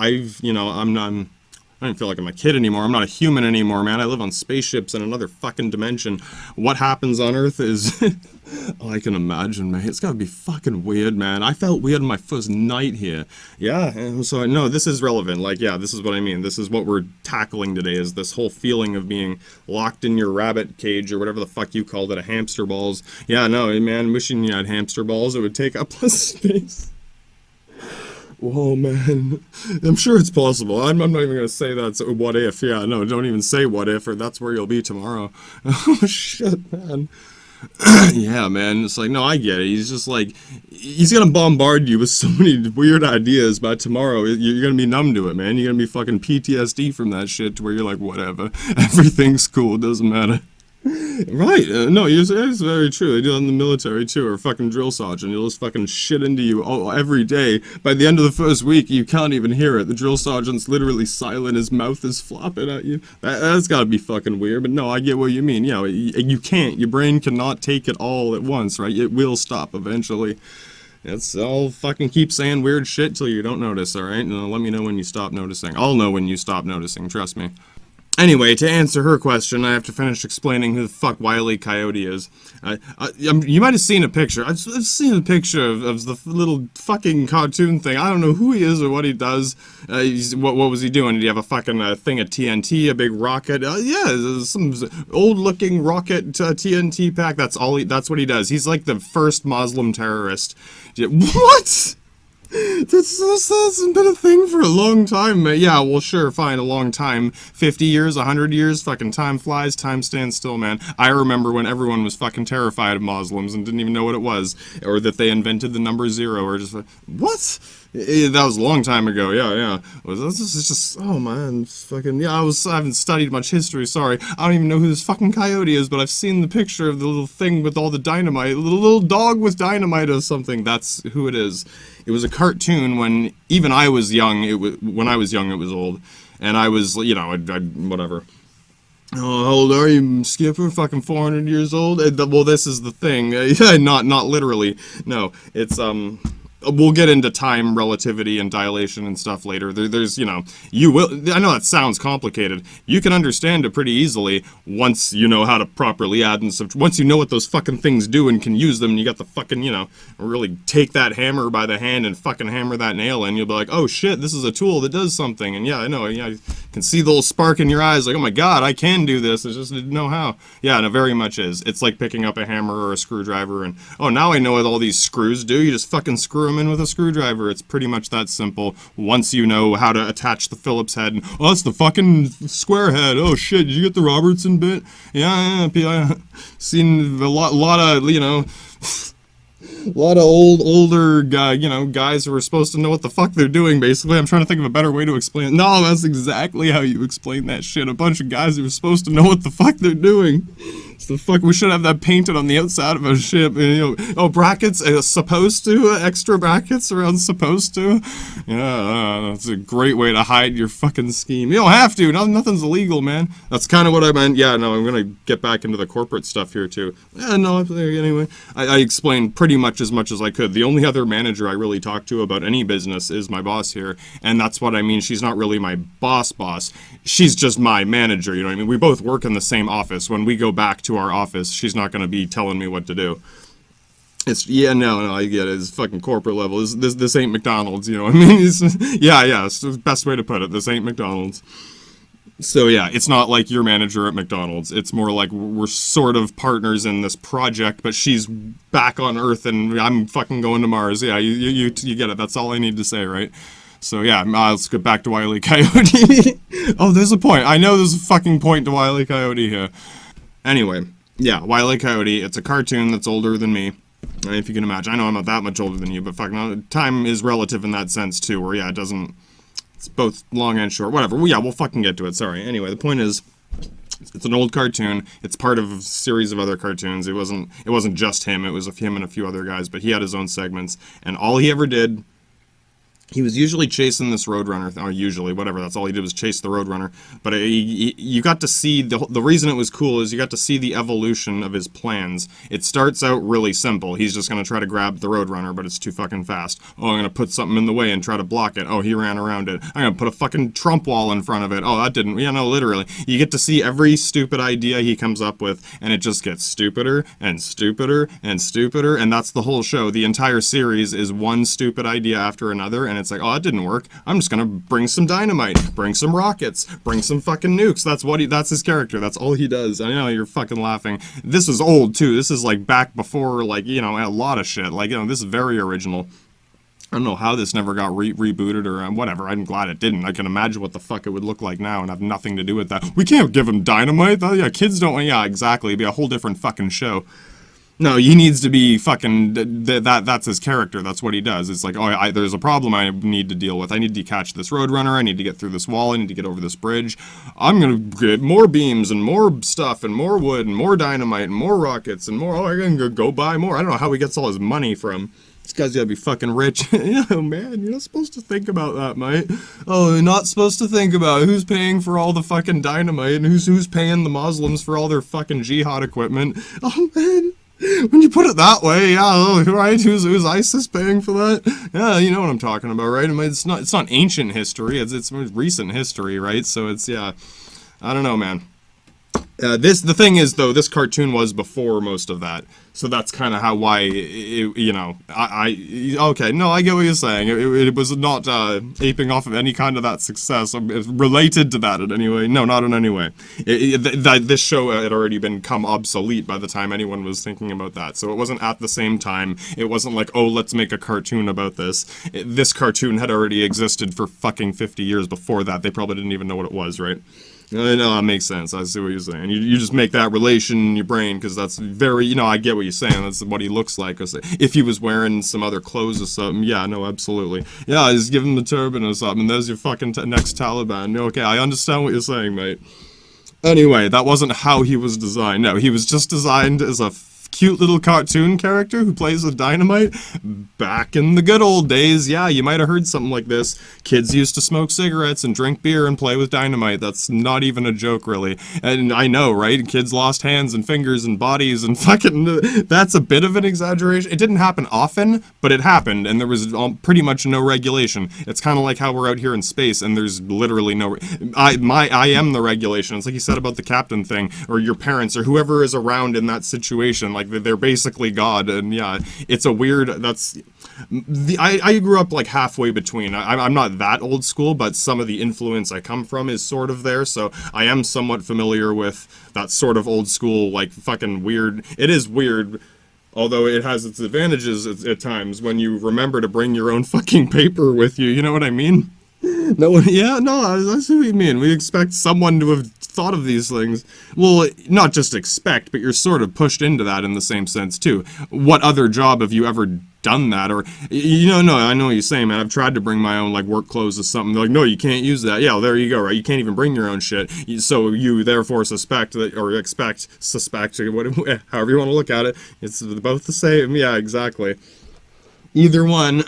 feel like I'm a kid anymore. I'm not a human anymore, man. I live on spaceships in another fucking dimension. What happens on Earth is... Oh, I can imagine, man. It's gotta be fucking weird, man. I felt weird on my first night here. Yeah, so no, this is relevant. Like, yeah, this is what I mean. This is what we're tackling today, is this whole feeling of being locked in your rabbit cage or whatever the fuck you called it, a hamster balls. Yeah, no, man, wishing you had hamster balls. It would take up less space. Whoa, man. I'm sure it's possible. I'm not even going to say that's a what if. Yeah, no, don't even say what if, or that's where you'll be tomorrow. Oh, shit, man. Yeah, man. It's like, no, I get it. He's just like, he's going to bombard you with so many weird ideas by tomorrow. You're going to be numb to it, man. You're going to be fucking PTSD from that shit to where you're like, whatever. Everything's cool. It doesn't matter. Right, no, it's very true. They do it in the military too, or fucking drill sergeant. He'll just fucking shit into you every day. By the end of the first week, you can't even hear it. The drill sergeant's literally silent. His mouth is flopping at you. That's gotta be fucking weird. But no, I get what you mean. You know, you can't. Your brain cannot take it all at once, right? It will stop eventually. I'll fucking keep saying weird shit till you don't notice, alright? And let me know when you stop noticing. I'll know when you stop noticing, trust me. Anyway, to answer her question, I have to finish explaining who the fuck Wile E. Coyote is. You might have seen a picture. I've seen a picture of the little fucking cartoon thing. I don't know who he is or what he does. What was he doing? Did he have a fucking thing of TNT, a big rocket? Yeah, some old-looking rocket TNT pack. That's what he does. He's like the first Muslim terrorist. What? That's been a thing for a long time, man. Yeah, well, sure, fine, a long time. 50 years, 100 years, fucking time flies, time stands still, man. I remember when everyone was fucking terrified of Muslims and didn't even know what it was, or that they invented the number 0, or just, what? That was a long time ago, yeah. This is just, oh man, fucking, yeah, I haven't studied much history, sorry. I don't even know who this fucking coyote is, but I've seen the picture of the little thing with all the dynamite, the little dog with dynamite or something. That's who it is. It was a cartoon when even I was young. When I was young, it was old, and I was, you know, whatever. Oh, how old are you, Skipper? Fucking 400 years old? Well, this is the thing. Not literally. No, it's we'll get into time relativity and dilation and stuff later. There's, you know, I know that sounds complicated. You can understand it pretty easily once you know how to properly add and subtract. Once you know what those fucking things do and can use them, and you got the fucking, you know, really take that hammer by the hand and fucking hammer that nail in, you'll be like, oh shit, this is a tool that does something. And yeah, I know, yeah, you can see the little spark in your eyes, like, oh my god, I can do this. I just didn't know how. Yeah, and it very much is. It's like picking up a hammer or a screwdriver and, oh, now I know what all these screws do. You just fucking screw them in with a screwdriver. It's pretty much that simple once you know how to attach the Phillips head. And, oh, that's the fucking square head. Oh shit, did you get the Robertson bit? Yeah. Seen a lot of, you know, a lot of older guys who are supposed to know what the fuck they're doing, basically. I'm trying to think of a better way to explain it. No, that's exactly how you explain that shit. A bunch of guys who are supposed to know what the fuck they're doing. So the fuck, we should have that painted on the outside of a ship. And, you know, oh, brackets, supposed to, extra brackets around supposed to. Yeah, that's a great way to hide your fucking scheme. You don't have to. Nothing's illegal, man. That's kind of what I meant. Yeah, no, I'm gonna get back into the corporate stuff here too. Yeah, no, anyway, I explained pretty much as I could. The only other manager I really talk to about any business is my boss here, and that's what I mean. She's not really my boss. She's just my manager, you know what I mean? We both work in the same office. When we go back to our office, she's not going to be telling me what to do. It's, yeah, no, I get it. It's fucking corporate level. This ain't McDonald's, you know what I mean? Yeah, it's the best way to put it. This ain't McDonald's. So yeah, it's not like your manager at McDonald's. It's more like we're sort of partners in this project, but she's back on Earth and I'm fucking going to Mars. Yeah, you get it. That's all I need to say, right? So yeah, let's get back to Wile E. Coyote. Oh, there's a point. I know there's a fucking point to Wile E. Coyote here. Anyway, yeah, Wile E. Coyote. It's a cartoon that's older than me. If you can imagine. I know I'm not that much older than you, but fucking time is relative in that sense too, where yeah, it's both long and short. Whatever. Well, yeah, we'll fucking get to it. Sorry. Anyway, the point is, it's an old cartoon. It's part of a series of other cartoons. It wasn't just him. It was him and a few other guys, but he had his own segments, and all he ever did. He was usually chasing this Roadrunner, or usually, whatever, that's all he did was chase the Roadrunner. But you got to see, the reason it was cool is you got to see the evolution of his plans. It starts out really simple. He's just going to try to grab the Roadrunner, but it's too fucking fast. Oh, I'm going to put something in the way and try to block it. Oh, he ran around it. I'm going to put a fucking Trump wall in front of it. Oh, that didn't, yeah, no, literally. You get to see every stupid idea he comes up with, and it just gets stupider and stupider and stupider, and that's the whole show. The entire series is one stupid idea after another, and it's like, oh, it didn't work. I'm just gonna bring some dynamite, bring some rockets, bring some fucking nukes. That's his character. That's all he does. I know you're fucking laughing. This is old too. This is like back before, like, you know, a lot of shit. Like, you know, this is very original. I don't know how this never got rebooted or whatever. I'm glad it didn't. I can imagine what the fuck it would look like now and have nothing to do with that. We can't give him dynamite. Yeah, kids don't. Yeah, exactly. It'd be a whole different fucking show. No, he needs to be fucking. That's his character. That's what he does. It's like, oh, there's a problem I need to deal with. I need to catch this roadrunner. I need to get through this wall. I need to get over this bridge. I'm gonna get more beams and more stuff and more wood and more dynamite and more rockets and more. Oh, I'm gonna go buy more. I don't know how he gets all his money from. This guy's gotta be fucking rich. Yeah, man, you're not supposed to think about that, mate. Oh, you're not supposed to think about who's paying for all the fucking dynamite and who's paying the Muslims for all their fucking jihad equipment. Oh, man. When you put it that way, yeah, right? Who's ISIS paying for that? Yeah, you know what I'm talking about, right? I mean, it's not ancient history. It's recent history, right? So it's, yeah, I don't know, man. The thing is, though, this cartoon was before most of that, so that's kind of you know, okay, no, I get what you're saying. It was not aping off of any kind of that success. It's related to that in any way. No, not in any way. This show had already become obsolete by the time anyone was thinking about that, so it wasn't at the same time. It wasn't like, oh, let's make a cartoon about this. This cartoon had already existed for fucking 50 years before that. They probably didn't even know what it was, right? No, that makes sense. I see what you're saying. You just make that relation in your brain because that's very, you know, I get what you're saying. That's what he looks like. If he was wearing some other clothes or something, yeah, no, absolutely. Yeah, just give him the turban or something. There's your fucking next Taliban. Okay, I understand what you're saying, mate. Anyway, that wasn't how he was designed. No, he was just designed as a cute little cartoon character who plays with dynamite. Back in the good old days, yeah, you might have heard something like this. Kids used to smoke cigarettes and drink beer and play with dynamite. That's not even a joke, really. And I know, right? Kids lost hands and fingers and bodies and fucking... That's a bit of an exaggeration. It didn't happen often, but it happened, and there was pretty much no regulation. It's kind of like how we're out here in space, and there's literally no... I am the regulation. It's like you said about the captain thing, or your parents, or whoever is around in that situation. Like, they're basically God, and yeah, it's a weird, I grew up like halfway between. I'm not that old school, but some of the influence I come from is sort of there, so I am somewhat familiar with that sort of old school, like, fucking weird. It is weird, although it has its advantages at times when you remember to bring your own fucking paper with you, you know what I mean? No, yeah, no, I see what you mean. We expect someone to have thought of these things. Well, not just expect, but you're sort of pushed into that in the same sense, too. What other job have you ever done that? Or, you know, no, I know what you're saying, man. I've tried to bring my own, like, work clothes or something. They're like, no, you can't use that. Yeah, well, there you go, right? You can't even bring your own shit. So you therefore suspect that, or suspect, however you want to look at it. It's both the same. Yeah, exactly. Either one...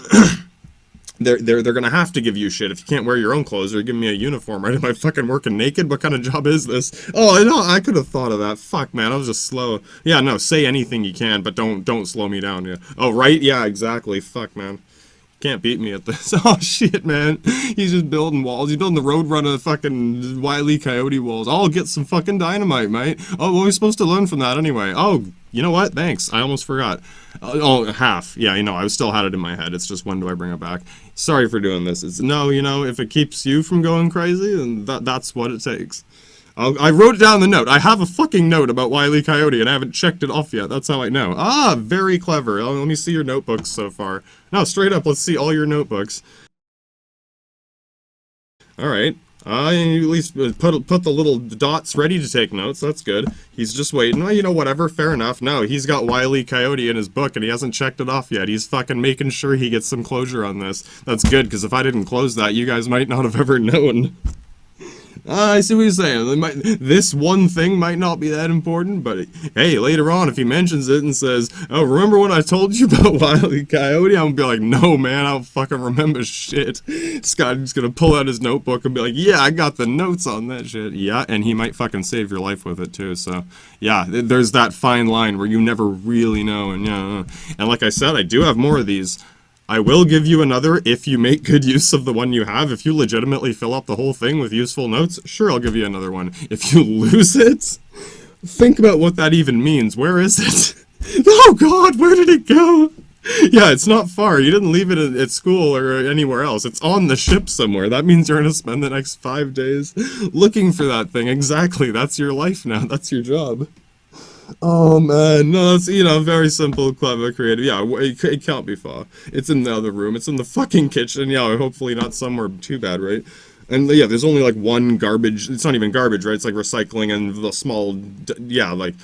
They're gonna have to give you shit if you can't wear your own clothes or give me a uniform, right? Am I fucking working naked? What kind of job is this? Oh, I know, I could have thought of that. Fuck, man, I was just slow. Yeah, no, say anything you can, but don't slow me down, yeah. Oh, right? Yeah, exactly. Fuck, man. Can't beat me at this. Oh, shit, man. He's just building walls. He's building the Roadrunner fucking Wile E. Coyote walls. I'll get some fucking dynamite, mate. Oh, what are we supposed to learn from that anyway? Oh, you know what? Thanks. I almost forgot. Oh, half. Yeah, you know, I still had it in my head. It's just when do I bring it back? Sorry for doing this. It's no, you know, if it keeps you from going crazy, then that's what it takes. I wrote down the note. I have a fucking note about Wile E. Coyote, and I haven't checked it off yet. That's how I know. Ah, very clever. Let me see your notebooks so far. No, straight up, let's see all your notebooks. Alright. You at least put the little dots ready to take notes. That's good. He's just waiting. Well, you know, whatever. Fair enough. No, he's got Wile E. Coyote in his book, and he hasn't checked it off yet. He's fucking making sure he gets some closure on this. That's good, because if I didn't close that, you guys might not have ever known. I see what you're saying. This one thing might not be that important, but hey, later on, if he mentions it and says, oh, remember when I told you about Wile E. Coyote? I'm gonna be like, no, man, I don't fucking remember shit. Scott's gonna pull out his notebook and be like, yeah, I got the notes on that shit. Yeah, and he might fucking save your life with it, too. So, yeah, there's that fine line where you never really know. And, yeah, and like I said, I do have more of these. I will give you another if you make good use of the one you have. If you legitimately fill up the whole thing with useful notes, sure, I'll give you another one. If you lose it, think about what that even means. Where is it? Oh god, where did it go? Yeah, it's not far. You didn't leave it at school or anywhere else. It's on the ship somewhere. That means you're going to spend the next 5 days looking for that thing. Exactly. That's your life now. That's your job. Oh man, no, that's, very simple, clever, creative. Yeah, it can't be far. It's in the other room. It's in the fucking kitchen. Yeah, hopefully not somewhere too bad, right? And yeah, there's only like one garbage. It's not even garbage, right? It's like recycling and the small, yeah, like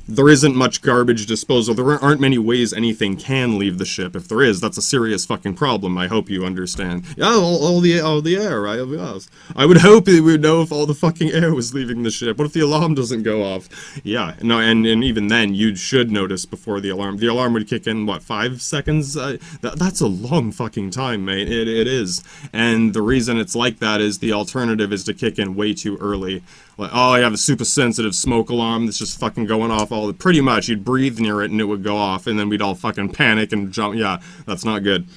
there isn't much garbage disposal. There aren't many ways anything can leave the ship. If there is, that's a serious fucking problem. I hope you understand. Yeah, all the air, right? Yes. I would hope we would know if all the fucking air was leaving the ship. What if the alarm doesn't go off? Yeah, no, and even then, you should notice before the alarm. The alarm would kick in, what, 5 seconds? That's a long fucking time, mate. It is. And the reason it's like that is the alternative is to kick in way too early. Like, oh, I have a super sensitive smoke alarm that's just fucking going off pretty much. You'd breathe near it and it would go off, and then we'd all fucking panic and jump. Yeah, that's not good.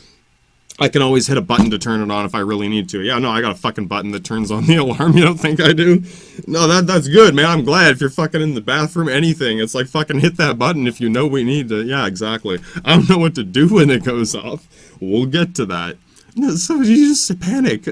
I can always hit a button to turn it on if I really need to. Yeah, no, I got a fucking button that turns on the alarm. You don't think I do? No, that's good, man. I'm glad. If you're fucking in the bathroom, anything, it's like fucking hit that button if you know we need to. Yeah, exactly. I don't know what to do when it goes off. We'll get to that. No, so you just panic.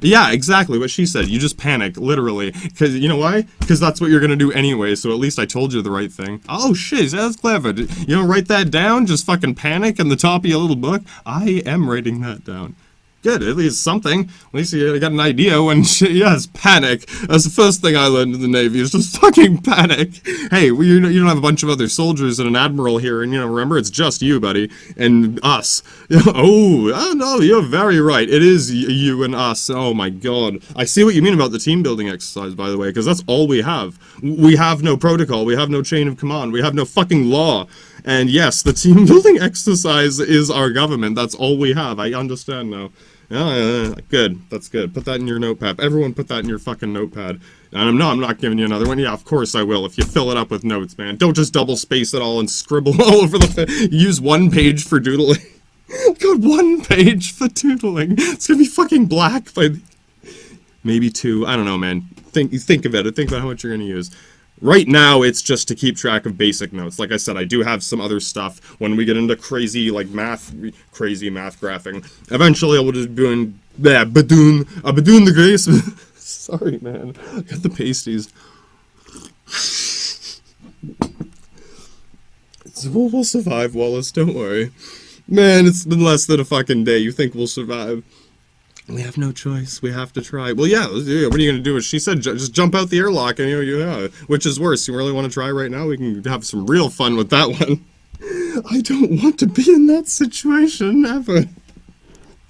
Yeah, exactly what she said. You just panic, literally. Because, you know why? Because that's what you're going to do anyway, so at least I told you the right thing. Oh, shit, that's clever. You don't write that down? Just fucking panic in the top of your little book? I am writing that down. Good, at least something. At least you got an idea when yes, panic. That's the first thing I learned in the Navy, is just fucking panic. Hey, you don't have a bunch of other soldiers and an admiral here, and, remember, it's just you, buddy, and us. Oh, no, you're very right. It is you and us. Oh, my God. I see what you mean about the team building exercise, by the way, because that's all we have. We have no protocol. We have no chain of command. We have no fucking law. And yes, the team building exercise is our government. That's all we have. I understand now. Yeah, good. That's good. Put that in your notepad. Everyone put that in your fucking notepad. And I'm not giving you another one. Yeah, of course I will. If you fill it up with notes, man. Don't just double space it all and scribble all over the use one page for doodling. God, one page for doodling. It's gonna be fucking black by maybe 2. I don't know, man. Think of it. Think about how much you're gonna use. Right now, it's just to keep track of basic notes. Like I said, I do have some other stuff when we get into crazy math graphing. Eventually, I will just be doing Badoon the Grace. Sorry, man. I got the pasties. We'll survive, Wallace. Don't worry. Man, it's been less than a fucking day. You think we'll survive? We have no choice. We have to try. Well, yeah. What are you gonna do? As she said, just jump out the airlock, and which is worse? You really want to try right now? We can have some real fun with that one. I don't want to be in that situation ever.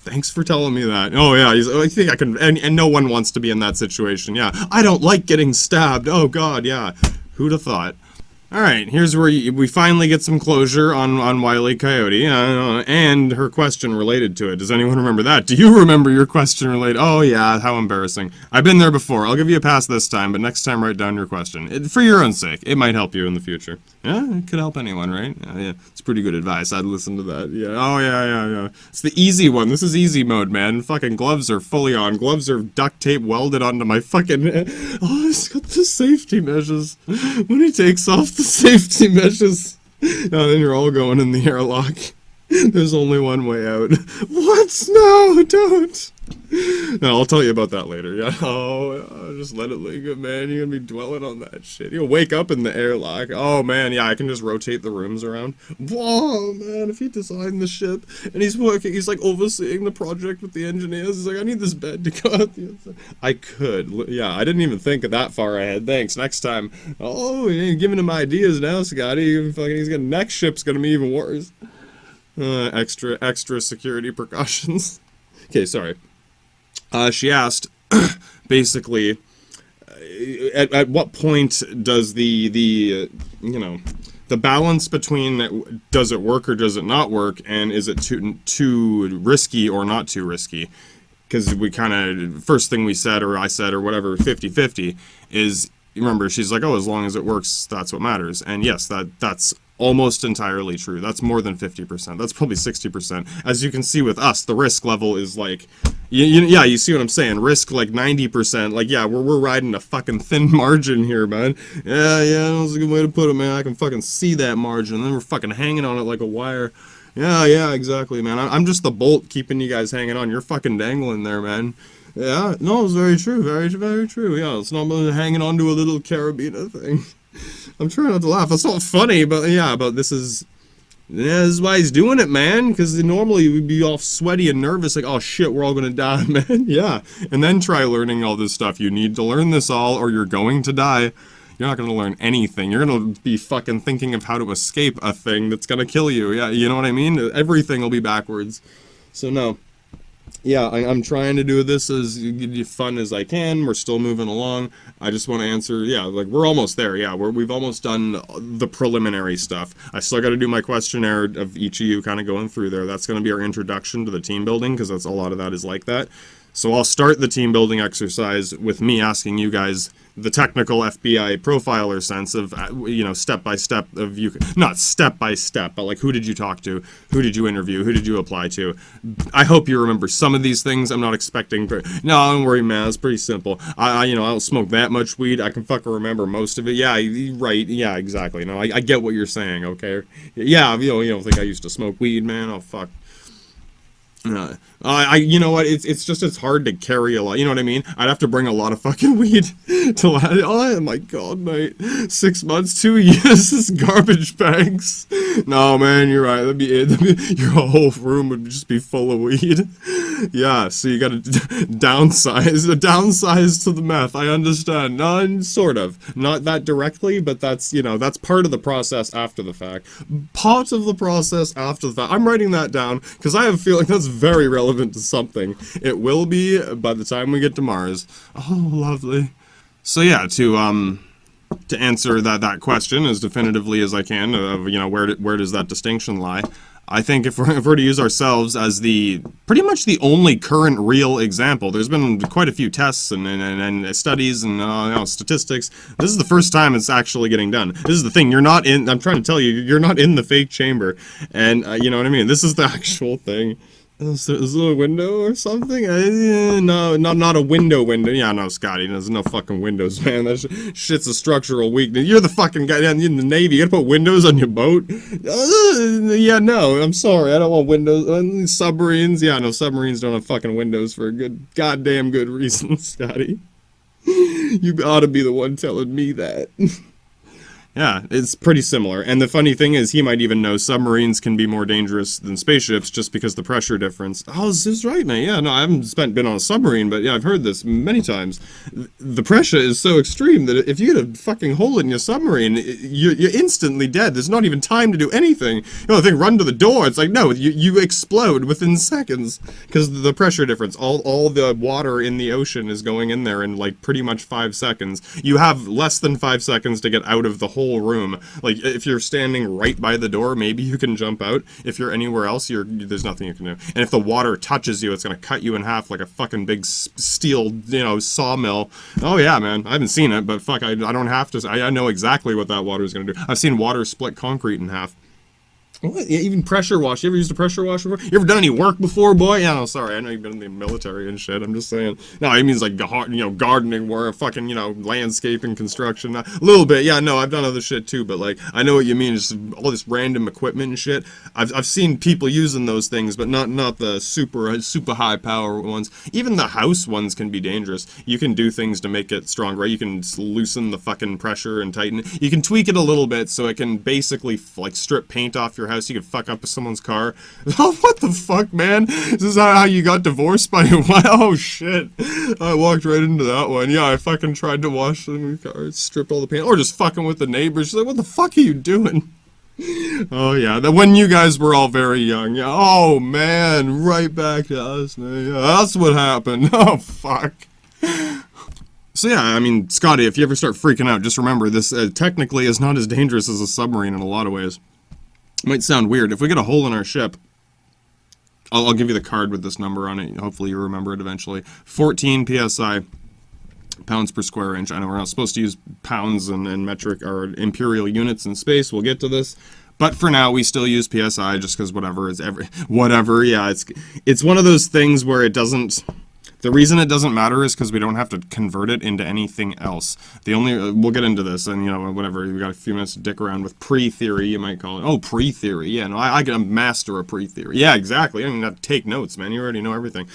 Thanks for telling me that. Oh yeah, I think I can. And no one wants to be in that situation. Yeah, I don't like getting stabbed. Oh God, yeah. Who'd have thought? Alright, here's where we finally get some closure on Wile E. Coyote, and her question related to it. Does anyone remember that? Do you remember your question related? Oh yeah, how embarrassing. I've been there before. I'll give you a pass this time, but next time write down your question. For your own sake. It might help you in the future. Yeah, it could help anyone, right? Yeah, it's pretty good advice. I'd listen to that. Yeah. Oh yeah. It's the easy one. This is easy mode, man. Fucking gloves are fully on. Gloves are duct tape welded onto my fucking... Oh, it's got the safety measures. When he takes off the safety measures, then you're all going in the airlock. There's only one way out. What? No, don't. No, I'll tell you about that later. Yeah. Oh, just let it linger, man. You're gonna be dwelling on that shit. You'll wake up in the airlock. Oh man, yeah, I can just rotate the rooms around. Whoa, man, if he designed the ship and he's like overseeing the project with the engineers. He's like, I need this bed to go out the inside. I could. Yeah, I didn't even think of that far ahead. Thanks. Next time. Oh, you're giving him ideas now, Scotty. Next ship's gonna be even worse. Extra security precautions. Okay, sorry. She asked, basically, at what point does the balance between does it work or does it not work, and is it too risky or not too risky? Because we kind of, first thing we said, or I said, or whatever, 50-50, is, remember, she's like, oh, as long as it works, that's what matters. And yes, that's almost entirely true. That's more than 50%. That's probably 60%. As you can see with us, the risk level is like, yeah, you see what I'm saying? Risk like 90%. Like, yeah, we're riding a fucking thin margin here, man. Yeah, that's a good way to put it, man. I can fucking see that margin. And then we're fucking hanging on it like a wire. Yeah, exactly, man. I'm just the bolt keeping you guys hanging on. You're fucking dangling there, man. Yeah, no, it's very true. Very, very true. Yeah, it's not hanging on to a little carabiner thing. I'm trying not to laugh. It's not funny, but yeah, but this is why he's doing it, man. Because normally we'd be all sweaty and nervous, like, oh shit, we're all gonna die, man. Yeah, and then try learning all this stuff. You need to learn this all, or you're going to die. You're not gonna learn anything. You're gonna be fucking thinking of how to escape a thing that's gonna kill you. Yeah, you know what I mean? Everything will be backwards. So no. Yeah, I'm trying to do this as fun as I can. We're still moving along. I just want to answer, yeah, like, we're almost there. Yeah, we've almost done the preliminary stuff. I still got to do my questionnaire of each of you kind of going through there. That's going to be our introduction to the team building, because that's a lot of that is like that. So I'll start the team building exercise with me asking you guys the technical FBI profiler sense of, you know, step by step of you, not step by step, but like, who did you talk to? Who did you interview? Who did you apply to? I hope you remember some of these things. I'm not expecting, no, don't worry, man, it's pretty simple. You know, I don't smoke that much weed. I can fucking remember most of it. Yeah, right. Yeah, exactly. No, I get what you're saying. Okay. Yeah. You don't think I used to smoke weed, man? Oh, fuck. You know what? It's hard to carry a lot. You know what I mean? I'd have to bring a lot of fucking weed to last. Oh my god, mate! 6 months, 2 years, this garbage bags. No, man, you're right. That'd be it. Your whole room would just be full of weed. Yeah, so you gotta downsize to the meth. I understand. No, sort of. Not that directly, but that's, you know, that's part of the process after the fact. Part of the process after the fact. I'm writing that down because I have a feeling that's very relevant to something. It will be by the time we get to Mars. Oh, lovely. So yeah, to answer that question as definitively as I can, of, you know, where does that distinction lie? I think if we're to use ourselves as pretty much the only current real example, there's been quite a few tests and studies and you know, statistics. This is the first time it's actually getting done. This is the thing. I'm trying to tell you, you're not in the fake chamber. And you know what I mean? This is the actual thing. Is there a window or something? No, not a window. Yeah, no, Scotty, there's no fucking windows, man. That shit's a structural weakness. You're the fucking guy in the Navy. You gotta put windows on your boat? Yeah, no, I'm sorry. I don't want windows. Submarines? Yeah, no, submarines don't have fucking windows for a goddamn good reason, Scotty. You ought to be the one telling me that. Yeah, it's pretty similar. And the funny thing is, he might even know submarines can be more dangerous than spaceships just because the pressure difference. Oh, this is right, man. Yeah, no, I haven't been on a submarine, but yeah, I've heard this many times. The pressure is so extreme that if you get a fucking hole in your submarine, you're instantly dead. There's not even time to do anything. You know, the thing, run to the door. It's like, no, you explode within seconds because the pressure difference. All the water in the ocean is going in there in like pretty much 5 seconds. You have less than 5 seconds to get out of the hole room. Like, if you're standing right by the door, maybe you can jump out. If you're anywhere else, there's nothing you can do. And if the water touches you, it's gonna cut you in half like a fucking big steel, you know, sawmill. Oh yeah, man. I haven't seen it, but fuck, I don't have to. I know exactly what that water is gonna do. I've seen water split concrete in half. What? Yeah, even pressure wash. You ever used a pressure wash before? You ever done any work before, boy? Yeah, no, sorry. I know you've been in the military and shit. I'm just saying. No, he means like, you know, gardening work, fucking, you know, landscaping, construction. A little bit. Yeah, no, I've done other shit too, but like, I know what you mean. Just all this random equipment and shit. I've seen people using those things, but not the super high power ones. Even the house ones can be dangerous. You can do things to make it stronger. You can loosen the fucking pressure and tighten it. You can tweak it a little bit so it can basically like strip paint off your house. You could fuck up someone's car. Oh, what the fuck, man? This is how you got divorced by your wife? Oh, shit. I walked right into that one. Yeah, I fucking tried to wash the car, strip all the paint, or just fucking with the neighbors. She's like, what the fuck are you doing? Oh, yeah, when you guys were all very young. Yeah. Oh, man, right back to us, man. Yeah, that's what happened. Oh, fuck. So yeah, I mean, Scotty, if you ever start freaking out, just remember, this technically is not as dangerous as a submarine in a lot of ways. Might sound weird. If we get a hole in our ship, I'll give you the card with this number on it. Hopefully you remember it eventually. 14 psi, pounds per square inch. I know we're not supposed to use pounds and metric or imperial units in space. We'll get to this. But for now, we still use PSI just because whatever is whatever. Yeah, it's one of those things where it doesn't. The reason it doesn't matter is because we don't have to convert it into anything else. We'll get into this, and, you know, whatever, we got a few minutes to dick around with pre-theory, you might call it. Oh, pre-theory, yeah, no, I can master a pre-theory. Yeah, exactly, I don't even have to take notes, man, you already know everything.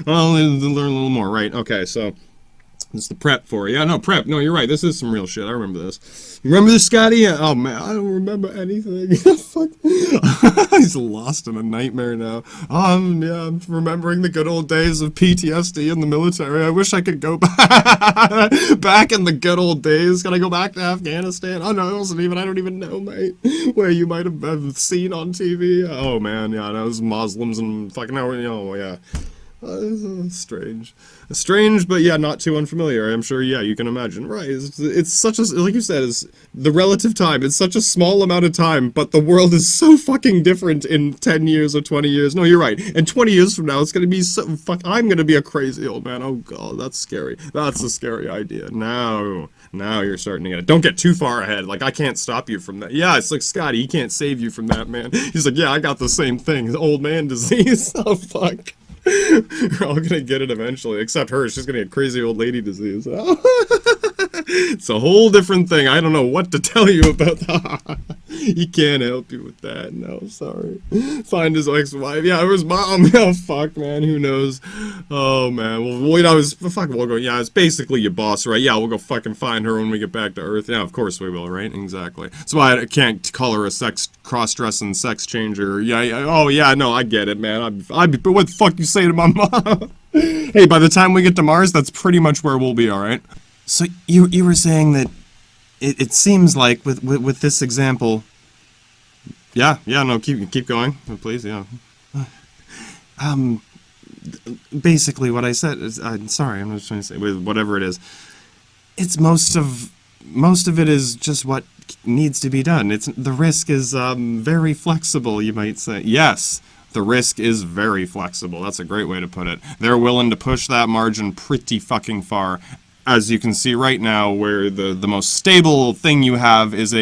Well, learn a little more, right, okay, so, It's the prep for it. Yeah, no, prep. No, you're right. This is some real shit. I remember this. You remember this, Scotty? Oh, man, I don't remember anything. Fuck. He's lost in a nightmare now. Yeah, I'm remembering the good old days of PTSD in the military. I wish I could go back in the good old days. Can I go back to Afghanistan? Oh, no, it wasn't even, I don't even know, mate. Where you might have seen on TV. Oh, man, yeah, those Muslims and fucking, oh, yeah. Strange, but yeah, not too unfamiliar. I'm sure, yeah, you can imagine. Right, it's such a, like you said, is the relative time. It's such a small amount of time, but the world is so fucking different in 10 years or 20 years. No, you're right. And 20 years from now, it's gonna be so, I'm gonna be a crazy old man. Oh god, that's scary. That's a scary idea. Now you're starting to get it. Don't get too far ahead. Like, I can't stop you from that. Yeah, it's like, Scotty, he can't save you from that, man. He's like, yeah, I got the same thing. Old man disease. Oh, fuck. We're all gonna get it eventually, except her. She's gonna get crazy old lady disease. It's a whole different thing. I don't know what to tell you about that. He can't help you with that. No, sorry. Find his ex-wife. Yeah, it was mom. Oh, fuck, man. Who knows? Oh, man. Well, wait, we'll go. Yeah, it's basically your boss, right? Yeah, we'll go fucking find her when we get back to Earth. Yeah, of course we will, right? Exactly. That's why I can't call her a cross-dressing sex changer. Yeah, oh, yeah, no, I get it, man. But what the fuck you say to my mom? Hey, by the time we get to Mars, that's pretty much where we'll be, alright? So, you were saying that it seems like, with this example... Yeah, no, keep going, please, yeah. Basically what I said is... I'm sorry, I'm just trying to say, whatever it is. It's most of it is just what needs to be done. The risk is, very flexible, you might say. Yes! The risk is very flexible. That's a great way to put it. They're willing to push that margin pretty fucking far. As you can see right now, where the most stable thing you have is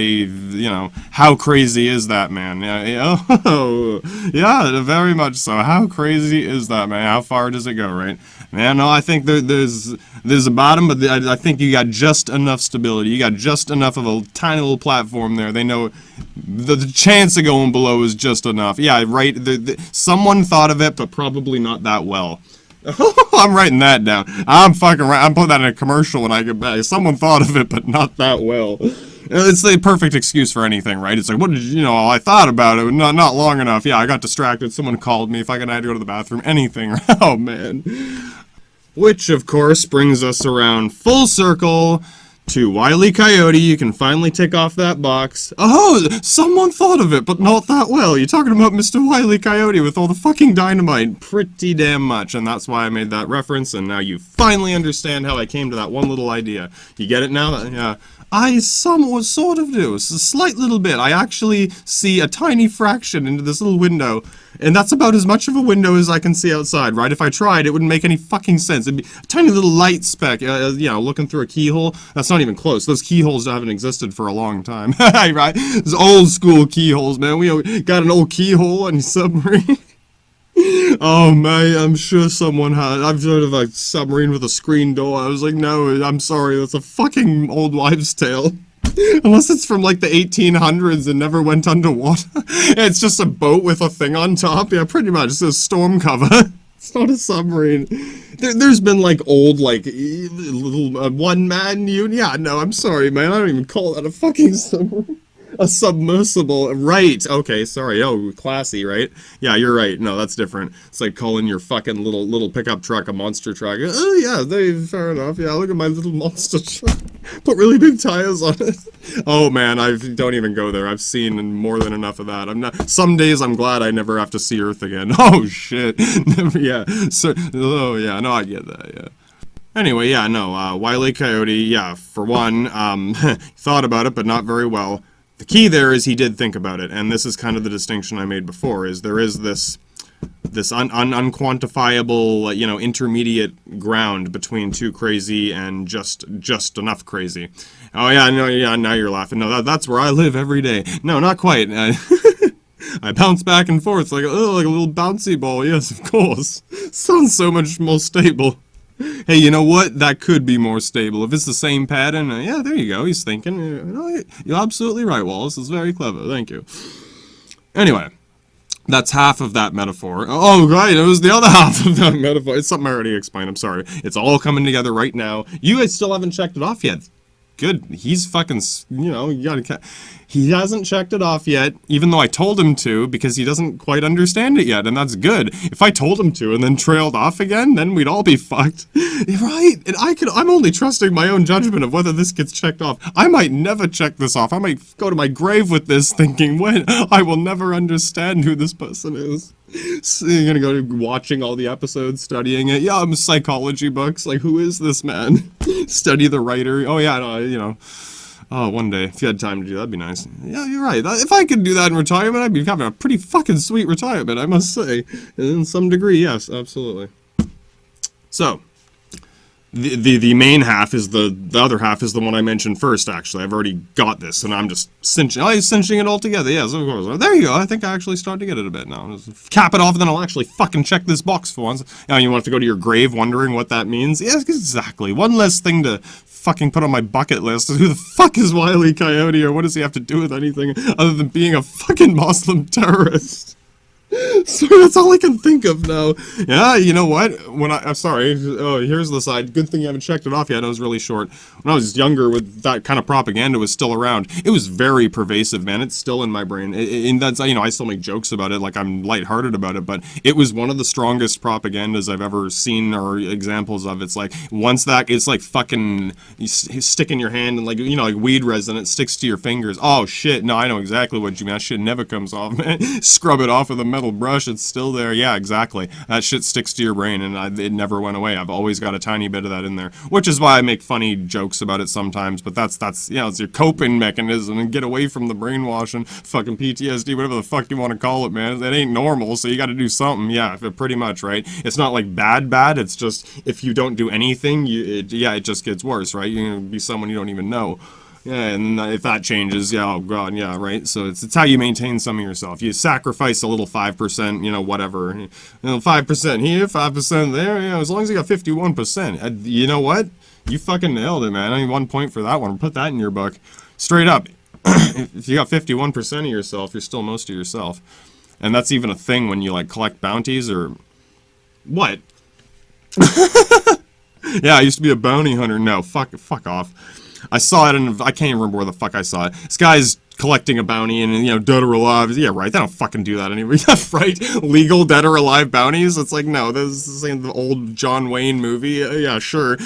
how crazy is that, man? Yeah, very much so. How crazy is that, man? How far does it go, right? Man, no, I think there's a bottom, but I think you got just enough stability. You got just enough of a tiny little platform there. They know the chance of going below is just enough. Yeah, right. Someone thought of it, but probably not that well. I'm writing that down. I'm fucking right. I'm putting that in a commercial when I get back. Someone thought of it, but not that well. It's the perfect excuse for anything, right? It's like, what did you know? I thought about it, not long enough. Yeah, I got distracted. Someone called me. If I had to go to the bathroom, anything. Oh man. Which, of course, brings us around full circle to Wile E. Coyote. You can finally tick off that box. Oh, someone thought of it, but not that well. You're talking about Mr. Wile E. Coyote with all the fucking dynamite. Pretty damn much, and that's why I made that reference, and now you finally understand how I came to that one little idea. You get it now? Yeah. I somewhat sort of do. It's a slight little bit. I actually see a tiny fraction into this little window, and that's about as much of a window as I can see outside, right? If I tried, it wouldn't make any fucking sense. It'd be a tiny little light speck, looking through a keyhole. That's not even close. Those keyholes haven't existed for a long time, right? Those old school keyholes, man. We got an old keyhole on your submarine. Oh man, I'm sure someone had. I've heard of a submarine with a screen door. I was like, no, I'm sorry, that's a fucking old wives' tale. Unless it's from like the 1800s and never went underwater. It's just a boat with a thing on top. Yeah, pretty much. It's a storm cover. It's not a submarine. There's been like old, like, little one-man unit. Yeah, no, I'm sorry, man. I don't even call that a fucking submarine. A submersible, right? Okay, sorry. Oh, classy, right? Yeah, you're right. No, that's different. It's like calling your fucking little pickup truck a monster truck. Oh yeah, fair enough. Yeah, look at my little monster truck. Put really big tires on it. Oh man, don't even go there. I've seen more than enough of that. Some days I'm glad I never have to see Earth again. Oh shit. Yeah. So. Oh yeah. No, I get that. Yeah. Anyway, yeah. No. Wile E. Coyote. Yeah. For one, thought about it, but not very well. The key there is he did think about it, and this is kind of the distinction I made before, is there is this unquantifiable, intermediate ground between too crazy and just enough crazy. Oh yeah, no, yeah, now you're laughing. No, that's where I live every day. No, not quite. I bounce back and forth like a little bouncy ball. Yes, of course. Sounds so much more stable. Hey, you know what? That could be more stable. If it's the same pattern, yeah, there you go. He's thinking. You're absolutely right, Wallace. It's very clever. Thank you. Anyway, That's half of that metaphor. Oh, right, it was the other half of that metaphor. It's something I already explained, I'm sorry. It's all coming together right now. You guys still haven't checked it off yet. Good. He's fucking, you know, you gotta... He hasn't checked it off yet, even though I told him to, because he doesn't quite understand it yet, and that's good. If I told him to and then trailed off again, then we'd all be fucked. Right? And I'm only trusting my own judgment of whether this gets checked off. I might never check this off. I might go to my grave with this thinking, when I will never understand who this person is. So you're gonna go watching all the episodes, studying it. Yeah, I'm psychology books. Like, who is this man? Study the writer. Oh yeah, no, you know. Oh, one day, if you had time to do that, that'd be nice. Yeah, you're right. If I could do that in retirement, I'd be having a pretty fucking sweet retirement, I must say. In some degree, yes, absolutely. So, the main half is the other half is the one I mentioned first, actually. I've already got this, and I'm just cinching it all together. Yes, of course. There you go. I think I actually started to get it a bit now. Just cap it off, and then I'll actually fucking check this box for once. Now, you want to go to your grave wondering what that means? Yes, exactly. One less thing to fucking put on my bucket list. Who the fuck is Wile E. Coyote, or what does he have to do with anything other than being a fucking Muslim terrorist? So that's all I can think of now. Yeah, you know what? I'm sorry. Oh, here's the side. Good thing you haven't checked it off yet. It was really short. When I was younger, with that kind of propaganda was still around. It was very pervasive, man. It's still in my brain. And that's, you know, I still make jokes about it, like I'm lighthearted about it, but it was one of the strongest propagandas I've ever seen or examples of. It's like, once that, it's like fucking, you stick in your hand and like, you know, like weed resin, it sticks to your fingers. Oh shit, no, I know exactly what you mean. That shit never comes off, man. Scrub it off with a metal brush, it's still there. Yeah, exactly. That shit sticks to your brain, and it never went away. I've always got a tiny bit of that in there, which is why I make funny jokes about it sometimes, but that's you know, it's your coping mechanism, and get away from the brainwashing, fucking PTSD, whatever the fuck you want to call it, man. It ain't normal, so you gotta do something. Yeah, pretty much, right? It's not like bad, it's just, if you don't do anything, it just gets worse, right? You're gonna be someone you don't even know. Yeah, and if that changes, yeah, oh god, yeah, right? So it's how you maintain some of yourself. You sacrifice a little 5%, you know, whatever. You know, 5% here, 5% there, you know, as long as you got 51%. You know what? You fucking nailed it, man. I mean, 1 point for that one. Put that in your book. Straight up. If you got 51% of yourself, you're still most of yourself. And that's even a thing when you, like, collect bounties or... What? Yeah, I used to be a bounty hunter. No, fuck off. I saw it, and I can't even remember where the fuck I saw it. This guy's collecting a bounty, and, you know, dead or alive. Yeah, right, they don't fucking do that anymore. Right? Legal dead or alive bounties? It's like, no, this is like the old John Wayne movie. Yeah, sure.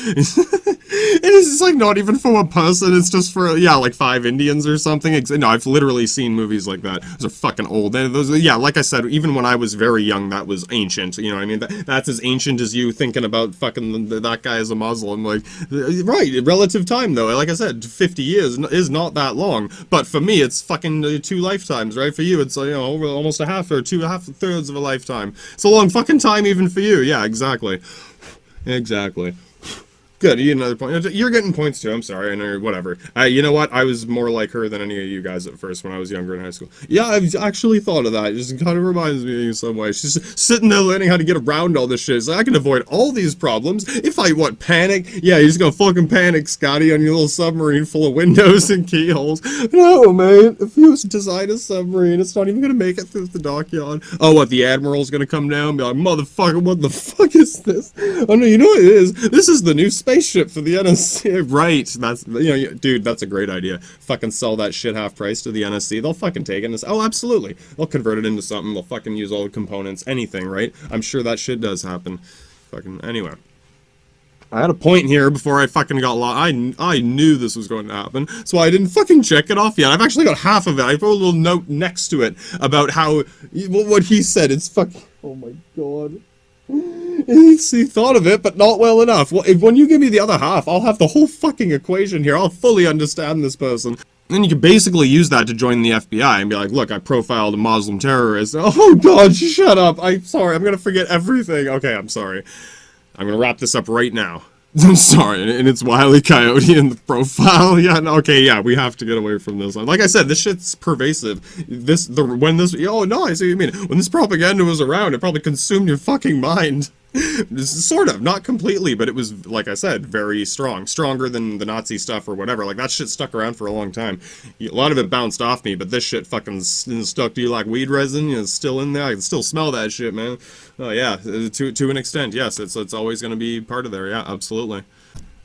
And it's just like not even for one person, it's just for, yeah, like 5 Indians or something. No, I've literally seen movies like that. Those are fucking old. Those, yeah, like I said, even when I was very young, that was ancient. You know what I mean? That's as ancient as you thinking about fucking that guy as a Muslim. Like, right, relative time though. Like I said, 50 years is not that long. But for me, it's fucking 2 lifetimes, right? For you, it's, you know, over almost a half or 2.5 of a lifetime. It's a long fucking time even for you. Yeah, exactly. Exactly. Good, you get another point. You're getting points too, I'm sorry, I know, whatever. You know what, I was more like her than any of you guys at first when I was younger in high school. Yeah, I've actually thought of that. It just kind of reminds me in some way. She's sitting there learning how to get around all this shit. So I can avoid all these problems. If I, panic? Yeah, you're just gonna fucking panic, Scotty, on your little submarine full of windows and keyholes. No, man, if you design a submarine, it's not even gonna make it through the dockyard. Oh, what, the Admiral's gonna come down and be like, motherfucker, what the fuck is this? Oh no, you know what it is? This is the new spaceship for the NSC. Right, that's, you know, dude, that's a great idea. Fucking sell that shit half price to the NSC. They'll fucking take it. Oh, absolutely. They'll convert it into something. They'll fucking use all the components. Anything, right? I'm sure that shit does happen. Fucking, anyway. I had a point here before I fucking got lost. I knew this was going to happen, so I didn't fucking check it off yet. I've actually got half of it. I put a little note next to it about how, what he said. It's fucking, oh my god. He thought of it, but not well enough. Well, when you give me the other half, I'll have the whole fucking equation here. I'll fully understand this person. Then you can basically use that to join the FBI and be like, look, I profiled a Muslim terrorist. Oh god, shut up. I'm sorry, I'm gonna forget everything. Okay, I'm sorry. I'm gonna wrap this up right now. I'm sorry, and it's Wile E. Coyote in the profile. Yeah, no, okay, yeah, we have to get away from this. Like I said, this shit's pervasive. Oh no, I see what you mean. When this propaganda was around, it probably consumed your fucking mind. Sort of, not completely, but it was, like I said, very strong. Stronger than the Nazi stuff or whatever. Like, that shit stuck around for a long time. A lot of it bounced off me, but this shit fucking stuck to you like weed resin. It's still in there. I can still smell that shit, man. Oh, yeah, to an extent, yes. It's always going to be part of there. Yeah, absolutely.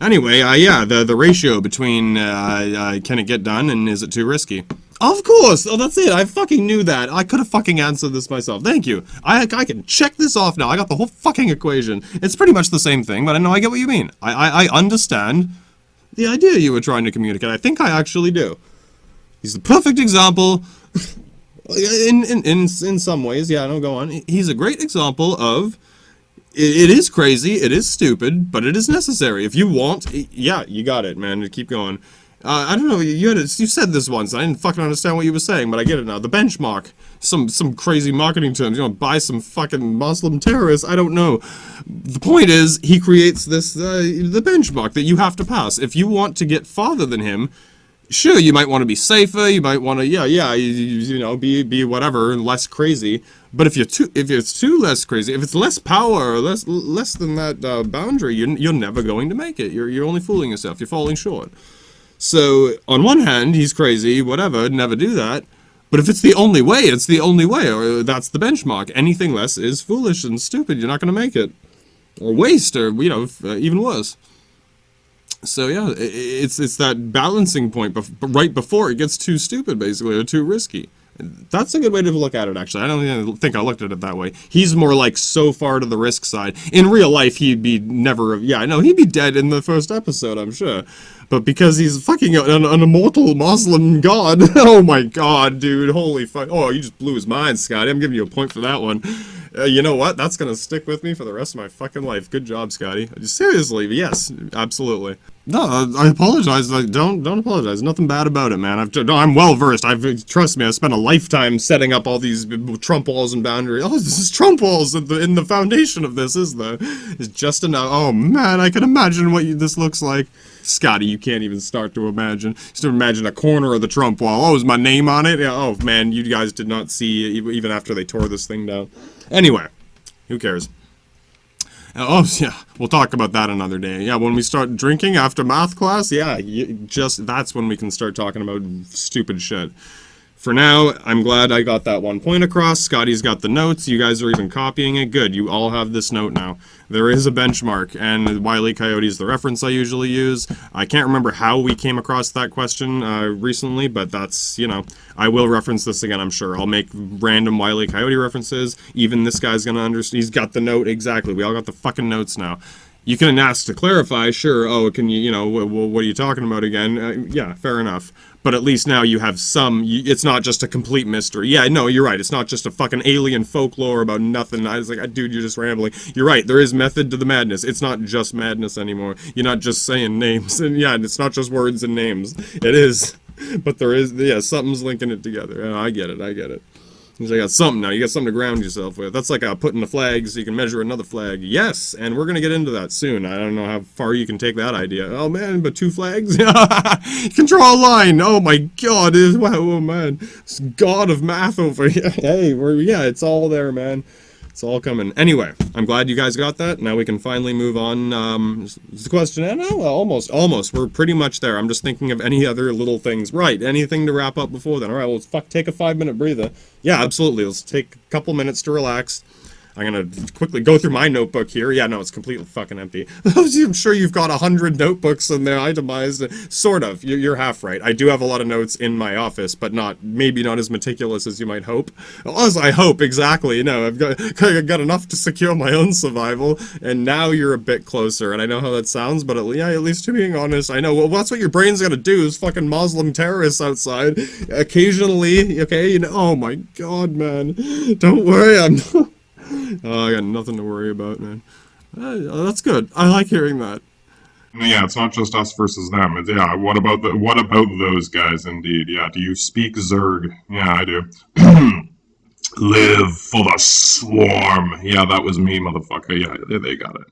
Anyway, yeah, the ratio between can it get done and is it too risky? Of course! Oh, that's it. I fucking knew that. I could have fucking answered this myself. Thank you. I can check this off now. I got the whole fucking equation. It's pretty much the same thing, but I know I get what you mean. I understand the idea you were trying to communicate. I think I actually do. He's the perfect example. In some ways, yeah, no, go on. He's a great example of it is crazy, it is stupid, but it is necessary. If you want, yeah, you got it, man. Keep going. I don't know, you said this once, I didn't fucking understand what you were saying, but I get it now. The benchmark. Some crazy marketing terms. You know, buy some fucking Muslim terrorists, I don't know. The point is, he creates this, the benchmark that you have to pass. If you want to get farther than him, sure, you might want to be safer, you might want to, you know, be whatever, less crazy. But if it's too less crazy, if it's less power, or less than that boundary, you're never going to make it. You're only fooling yourself. You're falling short. So, on one hand, he's crazy, whatever, never do that. But if it's the only way, it's the only way, or that's the benchmark. Anything less is foolish and stupid. You're not going to make it. Or waste, or, you know, even worse. So, yeah, it's that balancing point right before it gets too stupid, basically, or too risky. That's a good way to look at it, actually. I don't think I looked at it that way. He's more like so far to the risk side. In real life, he'd be never... Yeah, no, he'd be dead in the first episode, I'm sure. But because he's fucking an immortal Muslim god... Oh my god, dude. Holy fuck. Oh, you just blew his mind, Scotty. I'm giving you a point for that one. You know what? That's gonna stick with me for the rest of my fucking life. Good job, Scotty. Seriously, yes, absolutely. No, I apologize. Don't apologize. Nothing bad about it, man. I'm well versed. Trust me. I've spent a lifetime setting up all these Trump walls and boundaries. Oh, this is Trump walls in the foundation of this, is there? It's just enough. Oh man, I can imagine what this looks like. Scotty, you can't even start to imagine. Just imagine a corner of the Trump wall. Oh, is my name on it? Yeah, oh man, you guys did not see even after they tore this thing down. Anyway, who cares? Oh, yeah, we'll talk about that another day. Yeah, when we start drinking after math class, yeah, that's when we can start talking about stupid shit. For now, I'm glad I got that one point across. Scotty's got the notes. You guys are even copying it. Good, you all have this note now. There is a benchmark, and Wile E. Coyote is the reference I usually use. I can't remember how we came across that question recently, but that's, you know, I will reference this again, I'm sure. I'll make random Wile E. Coyote references. Even this guy's gonna understand. He's got the note, exactly. We all got the fucking notes now. You can ask to clarify, sure, oh, can you know, what are you talking about again? Yeah, fair enough. But at least now you have some, it's not just a complete mystery. Yeah, no, you're right, it's not just a fucking alien folklore about nothing. I was like, dude, you're just rambling. You're right, there is method to the madness. It's not just madness anymore. You're not just saying names. And yeah, it's not just words and names. It is. But there is, yeah, something's linking it together. Oh, I get it. You got something now. You got something to ground yourself with. That's like putting the flag so you can measure another flag. Yes, and we're going to get into that soon. I don't know how far you can take that idea. Oh, man, but 2 flags? You can draw a line. Oh, my God. Oh, man. It's God of math over here. Hey, yeah, it's all there, man. It's all coming. Anyway, I'm glad you guys got that. Now we can finally move on. The question, well, almost. We're pretty much there. I'm just thinking of any other little things. Right, anything to wrap up before then. All right, well, let's take a 5-minute breather. Yeah, absolutely. Let's take a couple minutes to relax. I'm going to quickly go through my notebook here. Yeah, no, it's completely fucking empty. I'm sure you've got 100 notebooks in there itemized. Sort of. You're half right. I do have a lot of notes in my office, but maybe not as meticulous as you might hope. As I hope, exactly. No, I've got enough to secure my own survival, and now you're a bit closer. And I know how that sounds, but at least to being honest, I know. Well, that's what your brain's going to do is fucking Muslim terrorists outside. Occasionally, okay? Oh my God, man. Don't worry, I'm not... Oh, I got nothing to worry about, man. That's good. I like hearing that. Yeah, it's not just us versus them. Yeah, what about those guys, indeed? Yeah, do you speak Zerg? Yeah, I do. Live for the swarm. Yeah, that was me, motherfucker. Yeah, they got it.